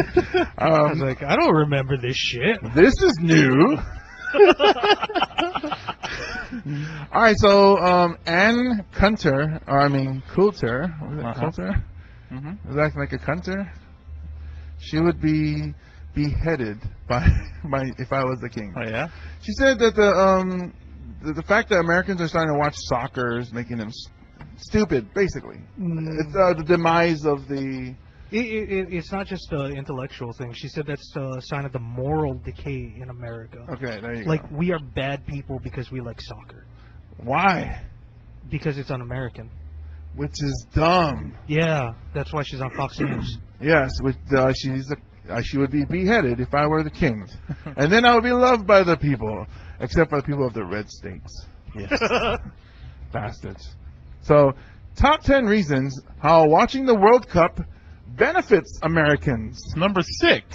I was like, I don't remember this shit. This is new. All right, so Ann Coulter, Coulter, was it Uh-huh. Coulter? Mm-hmm. Was acting like a cunter. She would be beheaded by if I was the king. Oh yeah. She said that the fact that Americans are starting to watch soccer is making them stupid, basically. It's the demise of the. It's not just an intellectual thing. She said that's a sign of the moral decay in America. Okay, there you Like, go. we are bad people because we like soccer. Why? Because it's un-American. Which is dumb. Yeah, that's why she's on Fox News. Yes, which she would be beheaded if I were the king, and then I would be loved by the people, except for the people of the red states. Yes. Bastards. So, top 10 reasons how watching the World Cup benefits Americans. Number 6.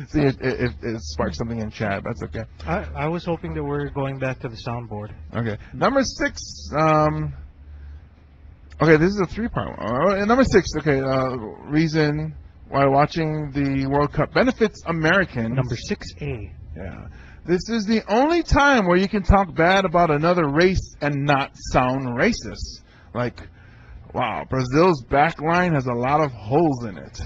See, it sparked something in chat. That's okay. I was hoping that we're going back to the soundboard. Okay. Number 6. Okay, this is a 3-part one. Number 6. Okay. Reason why watching the World Cup benefits Americans. Number 6A. Yeah. This is the only time where you can talk bad about another race and not sound racist. Like, wow, Brazil's back line has a lot of holes in it.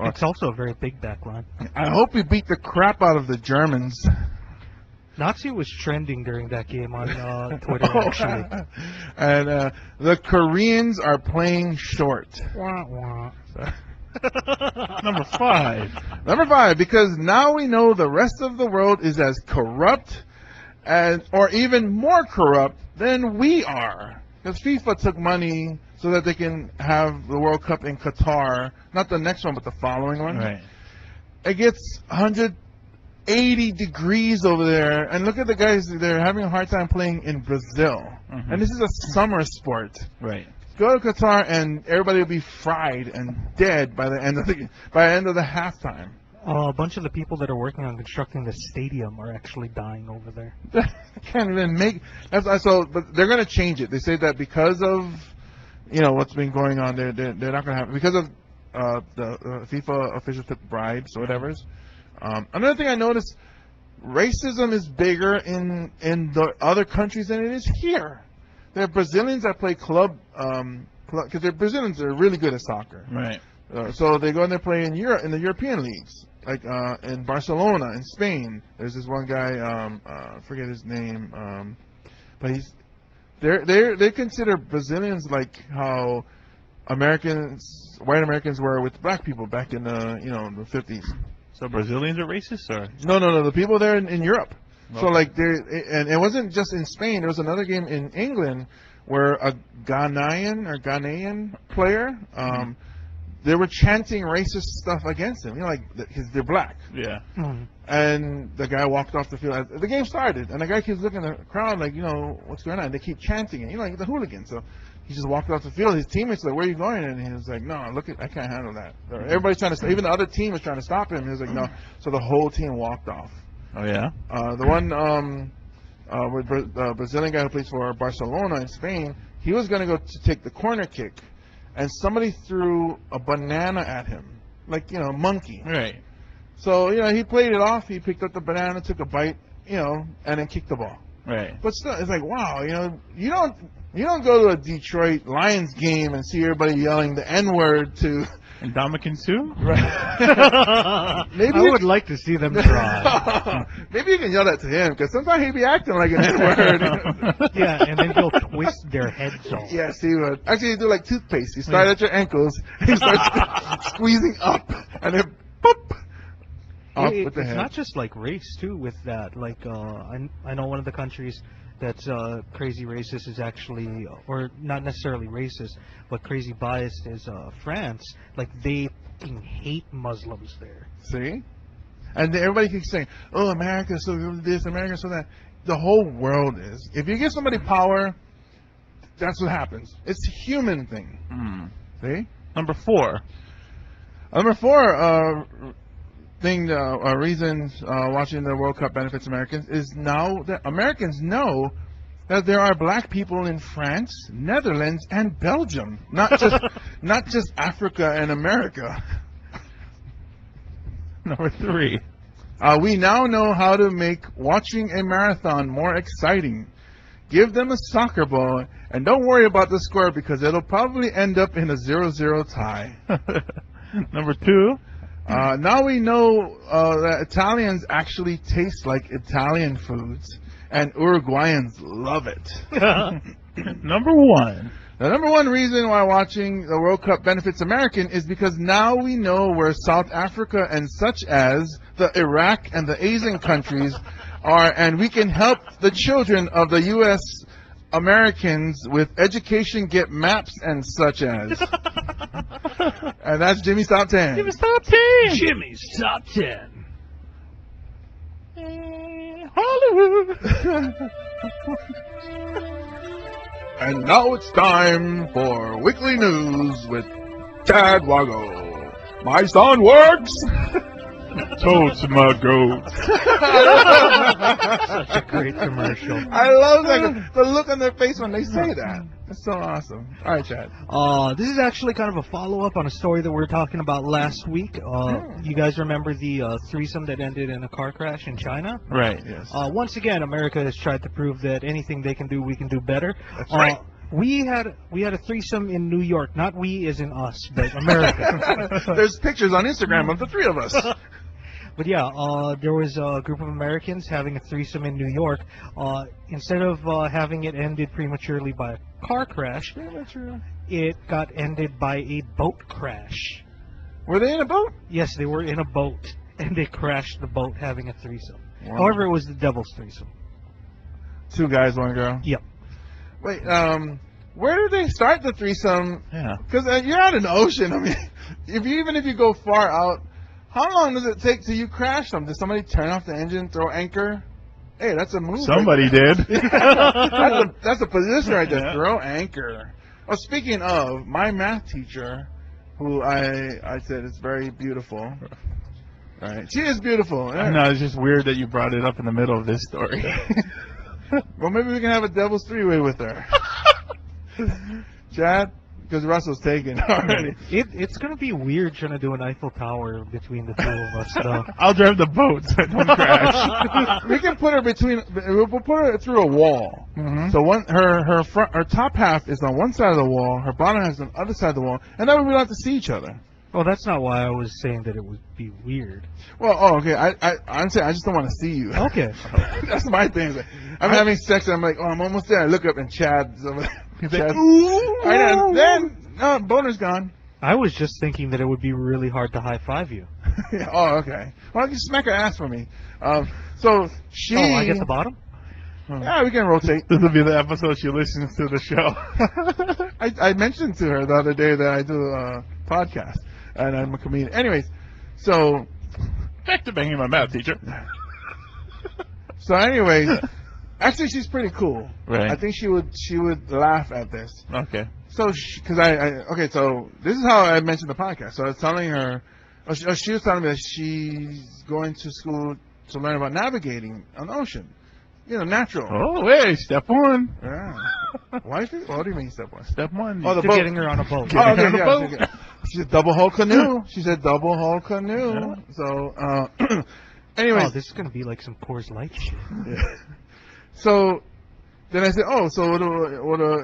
It's also a very big backline. I hope we beat the crap out of the Germans. Nazi was trending during that game on Twitter, actually. And the Koreans are playing short. Wah, wah. Number 5. Number 5, because now we know the rest of the world is as corrupt or even more corrupt than we are. Because FIFA took money so that they can have the World Cup in Qatar, not the next one, but the following one. Right. It gets 180 degrees over there, and look at the guys, they're having a hard time playing in Brazil. Mhm. And this is a summer sport. Right. Go to Qatar and everybody will be fried and dead by the end of the halftime. A bunch of the people that are working on constructing the stadium are actually dying over there. I can't even make. But they're going to change it. They say that because of what's been going on, they're not going to have because of the FIFA officials took bribes or whatever's. Another thing I noticed, racism is bigger in the other countries than it is here. There are Brazilians that play club because they're Brazilians. They're really good at soccer. Right. So they go and they play in Europe in the European leagues, like in Barcelona, in Spain. There's this one guy, I forget his name, but they consider Brazilians like how white Americans were with black people back in the the 50s. So Brazilians are racist, or? No, the people there in Europe. So Okay. like and it wasn't just in Spain. There was another game in England where a Ghanaian player, they were chanting racist stuff against him. Because they're black. Yeah. Mm. And the guy walked off the field. The game started, and the guy keeps looking at the crowd like, what's going on? They keep chanting it, like the hooligan. So he just walked off the field. His teammates were like, where are you going? And he was like, no, I can't handle that. Everybody's trying to, even the other team was trying to stop him. He was like, no. So the whole team walked off. Oh yeah. The one with the Brazilian guy who plays for Barcelona in Spain, he was going to go to take the corner kick, and somebody threw a banana at him, like monkey. Right. So he played it off. He picked up the banana, took a bite, and then kicked the ball. Right. But still, it's like, wow, you don't go to a Detroit Lions game and see everybody yelling the N-word to. And Dominican Sue? Right. Maybe I would like to see them try. Maybe you can yell that to him, because sometimes he be acting like an N-word. Yeah, and then he'll twist their heads off. Yes, he would. Actually, you do like toothpaste. You start at your ankles, you start squeezing up, and then boop, up with the It's head. not just like race too with that. Like I know one of the countries that's crazy racist is actually, or not necessarily racist, but crazy biased is France. Like they fucking hate Muslims there. See? And then everybody keeps saying, oh, America's so this, America's so that. The whole world is. If you give somebody power, that's what happens. It's a human thing. Mm. See? Number 4. Number 4 reason watching the World Cup benefits Americans is now that Americans know that there are black people in France, Netherlands, and Belgium. Not just Africa and America. Number 3. We now know how to make watching a marathon more exciting. give them a soccer ball, and don't worry about the score because it'll probably end up in a 0-0 tie. Number 2. Now we know that Italians actually taste like Italian foods, and Uruguayans love it. Number 1. The number one reason why watching the World Cup benefits American is because now we know where South Africa and such as the Iraq and the Asian countries are, and we can help the children of the U.S. Americans with education, get maps and such as. And that's Jimmy's Top 10. Jimmy's Top 10. Jimmy's Top 10. Hollywood. And now it's time for Weekly News with Chad Wago. My son works! Toads my goat. Such a great commercial. I love that. The look on their face when they say that. It's so awesome. All right, Chad. This is actually kind of a follow-up on a story that we were talking about last week. You guys remember the threesome that ended in a car crash in China? Right. Yes. Once again, America has tried to prove that anything they can do, we can do better. That's right. We had a threesome in New York. Not we as in us, but America. There's pictures on Instagram of the three of us. But yeah, there was a group of Americans having a threesome in New York. Instead of having it ended prematurely by a car crash, it got ended by a boat crash. Were they in a boat? Yes, they were in a boat, and they crashed the boat having a threesome. Wow. However, it was the devil's threesome. 2 guys, 1 girl. Yep. Wait, where did they start the threesome? Yeah. Because you're out in the ocean. I mean, even if you go far out, how long does it take till you crash them? Does somebody turn off the engine, throw anchor? Hey, that's a move. Somebody did. that's a position right there. Yeah. Throw anchor. Oh, speaking of, my math teacher, who I said is very beautiful. Right. She is beautiful. I know, it's just weird that you brought it up in the middle of this story. Well, maybe we can have a devil's three-way with her. Chad? Because Russell's taken already. It's going to be weird trying to do an Eiffel Tower between the two of us, though. I'll drive the boat so it don't crash. We can put her we'll put her through a wall. Mhm. So her top half is on one side of the wall, her bottom half is on the other side of the wall, and that way we don't have to see each other. Well, that's not why I was saying that it would be weird. Well, okay, I'm saying I just don't want to see you. Okay. That's my thing. I'm having sex and I'm like, oh, I'm almost there. I look up and Chad's over there. He's like, Chad, ooh. then boner's gone. I was just thinking that it would be really hard to high-five you. Oh, okay. Well, you smack her ass for me. So she. Oh, I get the bottom? Yeah, we can rotate. This will be the episode she listens to the show. I mentioned to her the other day that I do a podcast and I'm a comedian. Anyways, so Back to banging my math teacher. anyways, actually she's pretty cool. Right. I think she would laugh at this. Okay. So because okay, so this is how I mentioned the podcast. So I was telling her, she was telling me that she's going to school to learn about navigating on the ocean. You know, natural. Oh, wait, step 1. Yeah. Wifey? What do you mean step 1? Step 1. Oh, the To boat. getting her on a boat. Oh, okay, on the yeah, boat. okay. She said double hull canoe. She said double hull canoe. Yeah. So, anyways. Oh, this is going to be like some Coors Light shit. Yeah. So then I said, oh, so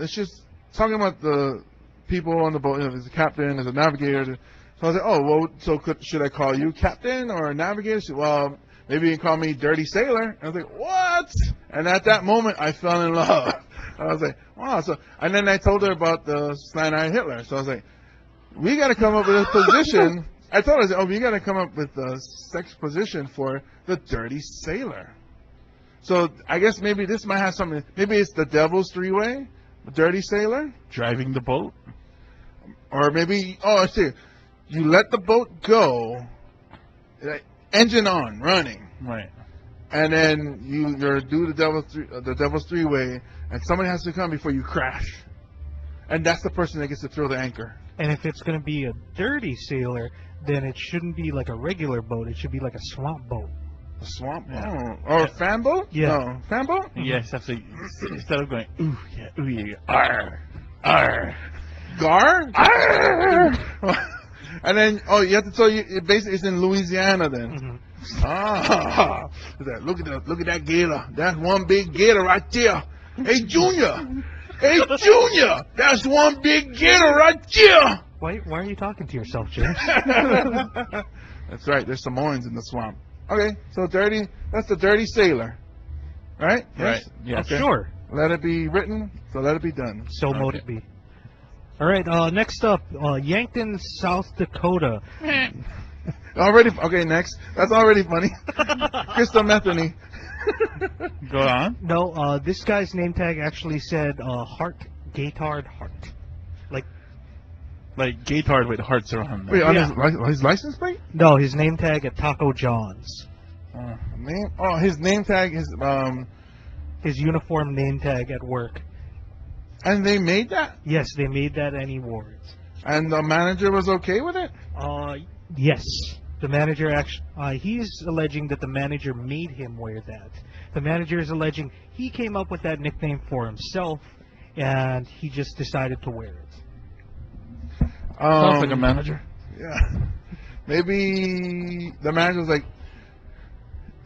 it's just talking about the people on the boat. You know, there's a captain, there's a navigator. So I said, oh, well, so should I call you captain or navigator? She said, well, maybe you can call me Dirty Sailor. And I was like, what? And at that moment, I fell in love. I was like, wow. So, and then I told her about the Cyanide Hitler. So I was like, we got to come up with a position. I told her, I said, oh, we got to come up with a sex position for the Dirty Sailor. So I guess maybe this might have something. Maybe it's the Devil's Three-Way, the Dirty Sailor. Driving the boat. Or maybe, I see. You let the boat go, like, engine on, running. Right. And then you do the Devil's Three-Way, and somebody has to come before you crash. And that's the person that gets to throw the anchor. And if it's going to be a dirty sailor, then it shouldn't be like a regular boat. It should be like a swamp boat. A swamp? Yeah. Oh. Or a fan boat? Yeah. No. Fan boat? Yes, that's instead of going, ooh, yeah, arr, arr. Gar? Arr! And then, you have to tell you, it basically it's in Louisiana then. Mm-hmm. Ah, look at that gator. That's one big gator right there. Hey, Junior! Hey, Junior! That's one big getter right there! Why are you talking to yourself, James? That's right, there's Samoans in the swamp. Okay, so dirty, that's the dirty sailor. Right? Right. Yes. Okay. Sure. Let it be written, so let it be done. So mote it be. All right. Next up, Yankton, South Dakota. Already, okay, next. That's already funny. Crystal Metheny. Go on. No, this guy's name tag actually said Heart, Gatard Heart. Like Gatard with hearts around them. Wait, on Yeah. his license plate? No, his name tag at Taco John's. Name? Oh, his name tag is, His uniform name tag at work. and they made that? Yes, they made that and he wore it. And the manager was okay with it? Yes. The manager actually, he's alleging that the manager made him wear that. The manager is alleging he came up with that nickname for himself, and he just decided to wear it. Sounds like a manager. Yeah. Maybe the manager was like,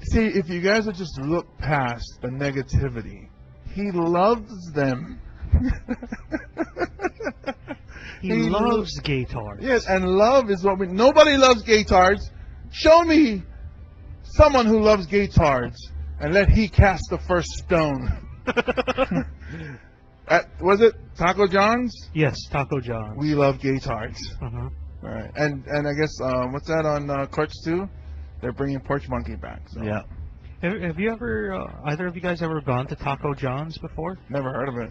see, if you guys would just look past the negativity, he loves them. He loves Gatard. Yes, and love is what nobody loves gaytards. Show me someone who loves gaytards, and let he cast the first stone. Was it Taco John's? Yes, Taco John's. We love gaytards. Mhm. All right, and I guess what's that on Clerks 2? They're bringing Porch Monkey back. So. Yeah. Have you ever, either of you guys ever gone to Taco John's before? Never heard of it.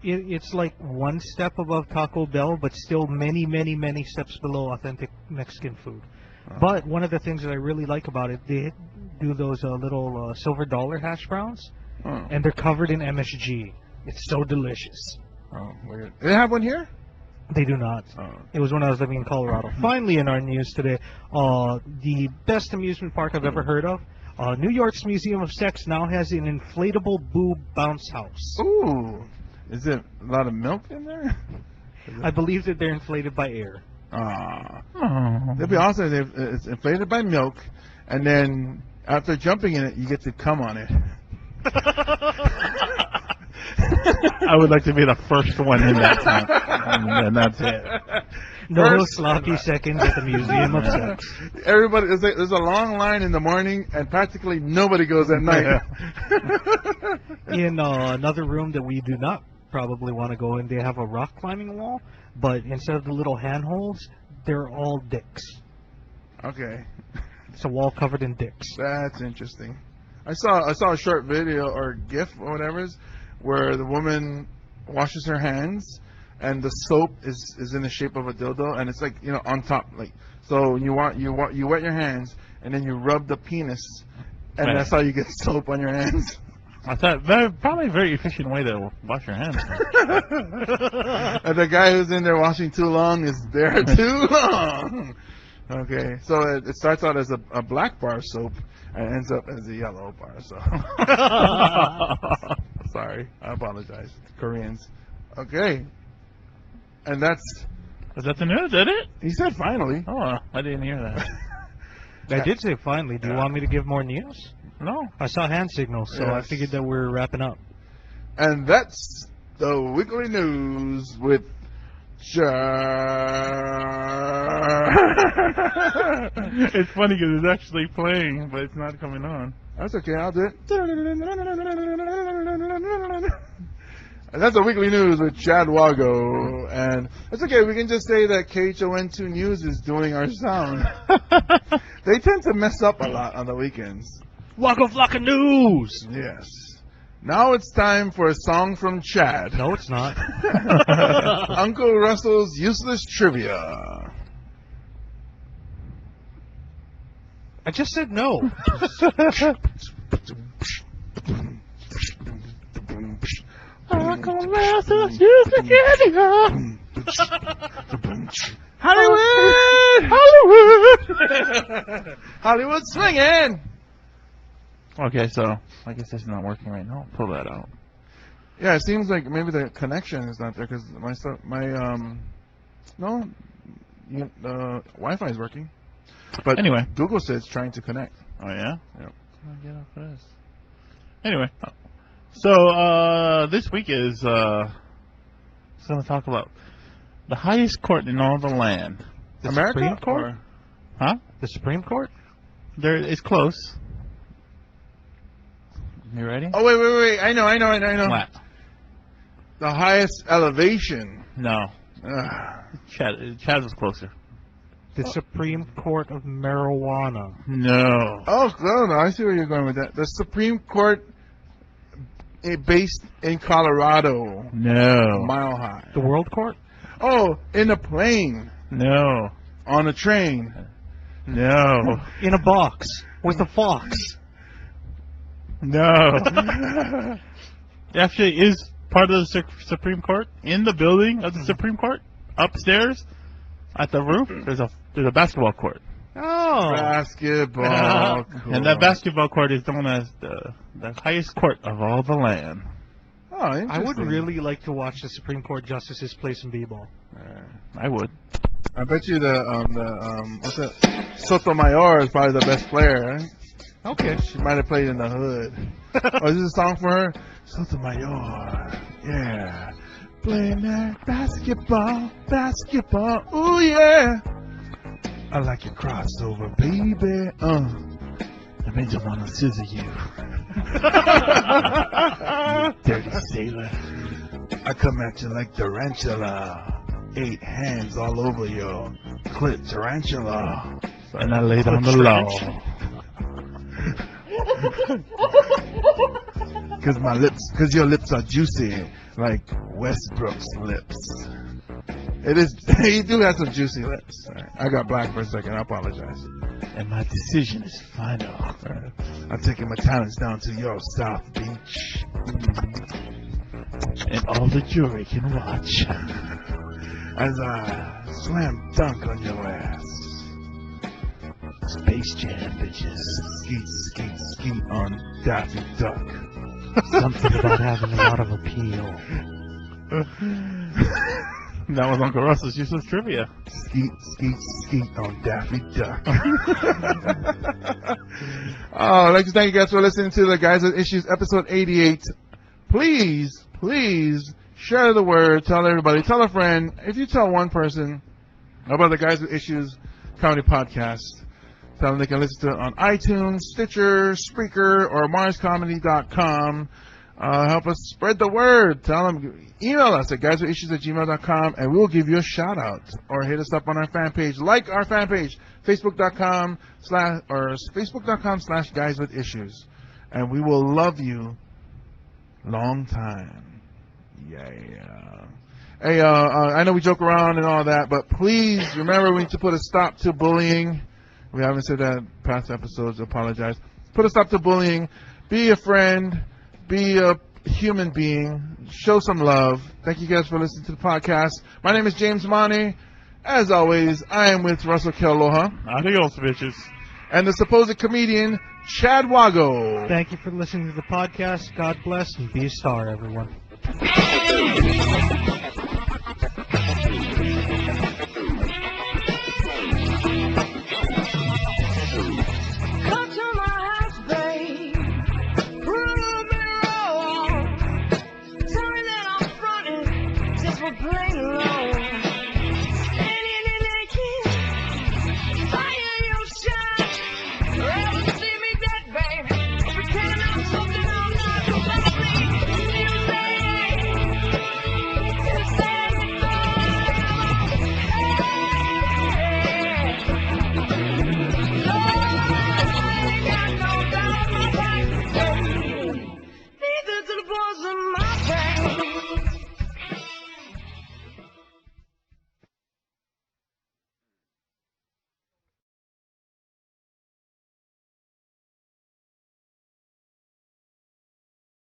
It's like one step above Taco Bell, but still many, many, many steps below authentic Mexican food. But one of the things that I really like about it, they do those little silver dollar hash browns, and they're covered in MSG. It's so delicious. Oh, weird. Do they have one here? They do not. Oh. It was when I was living in Colorado. Finally, in our news today, the best amusement park I've ever heard of, New York's Museum of Sex now has an inflatable boob bounce house. Ooh. Is it a lot of milk in there? I believe that they're inflated by air. That'd be awesome if it's inflated by milk, and then after jumping in it, you get to come on it. I would like to be the first one in that time. And that's it. No First- sloppy seconds at the Museum of Sex. Everybody, there's a long line in the morning, and practically nobody goes at night. In another room that we do not probably want to go in, they have a rock climbing wall, but instead of the little handholds, they're all dicks. Okay, It's a wall covered in dicks. that's interesting. I saw a short video or GIF or whatever it is, where the woman washes her hands, and the soap is in the shape of a dildo, and it's like, you know, on top, like, so you wet your hands, and then you rub the penis, and Right. that's how you get soap on your hands. I thought that probably a very efficient way to wash your hands. And the guy who's in there washing too long is there too long. Okay, so it starts out as a black bar soap and ends up as a yellow bar soap. Sorry, I apologize, Koreans. Okay, and that's, Was that the news? Did it? he said finally. Oh, I didn't hear that. I did say finally. Do you want me to give more news? No. I saw hand signals, so I Yes. figured that we're wrapping up. And that's the weekly news with It's funny because it's actually playing, but it's not coming on. That's okay, I'll do it. And that's the weekly news with Chad Wago. And it's okay, we can just say that KHON2 News is doing our sound. They tend to mess up a lot on the weekends. Waka Flocka News! Yes. Now it's time for a song from Chad. No, it's not. Uncle Russell's Useless Trivia. I just said no. Uncle Russell's Useless Trivia. Hollywood! Hollywood! Hollywood swinging! Okay, so I guess it's not working right now. Pull that out. Yeah, it seems like maybe the connection is not there because Wi-Fi is working. But Anyway. Google says it's trying to connect. Oh yeah. Yep. How do I get off of this? Anyway, So this week is going to talk about the highest court in all the land. The America? Supreme Court? Or- Huh? The Supreme Court? There, it's close. You ready? Oh, wait. I know. What? The highest elevation. No. Ugh. Chad was closer. The Supreme Court of Marijuana. No. Oh, no, I see where you're going with that. The Supreme Court based in Colorado. No. Mile high. The World Court? Oh, in a plane. No. On a train. No. In a box. With a fox. No. It actually is part of the Supreme Court. In the building of the Supreme Court, upstairs, at the roof, there's a basketball court. Oh. Basketball court. And that basketball court is known as the highest court of all the land. Oh, I would interesting. really like to watch the Supreme Court justices play some b-ball. I would. I bet you what's that? Sotomayor is probably the best player, right? Okay. She might have played in the hood. Oh, is this a song for her? Sotomayor, yeah. Playing that basketball. Ooh, yeah. I like your crossover, baby. That means I want to scissor you. Dirty sailor. I come at you like tarantula. 8 hands all over your clit, tarantula. And I laid on the law. Cause your lips are juicy, like Westbrook's lips. It is. You do have some juicy lips. All right. I got black for a second. I apologize. And my decision is final. All right. I'm taking my talents down to your South Beach. And all the jury can watch. As I slam dunk on your ass. Space Jam, bitches. Skeet on Daffy Duck. Something about having a lot of appeal. That was Uncle Russell's useless trivia. Skeet on Daffy Duck. Oh, I'd like to thank you guys for listening to the Guys with Issues episode 88. Please share the word. Tell everybody. Tell a friend. If you tell one person about the Guys with Issues comedy podcast, tell them they can listen to it on iTunes, Stitcher, Spreaker, or MarsComedy.com. Help us spread the word. Tell them, email us at guyswithissues@gmail.com, and we'll give you a shout out. Or hit us up on our fan page. Like our fan page, facebook.com/guyswithissues, and we will love you long time. Yeah. Hey, I know we joke around and all that, but please remember we need to put a stop to bullying. We haven't said that in past episodes. Apologize. Put a stop to bullying. Be a friend. Be a human being. Show some love. Thank you guys for listening to the podcast. My name is James Money. As always, I am with Russell Kealoha Adios, bitches. and the supposed comedian Chad Wago. Thank you for listening to the podcast. God bless and be a star, everyone.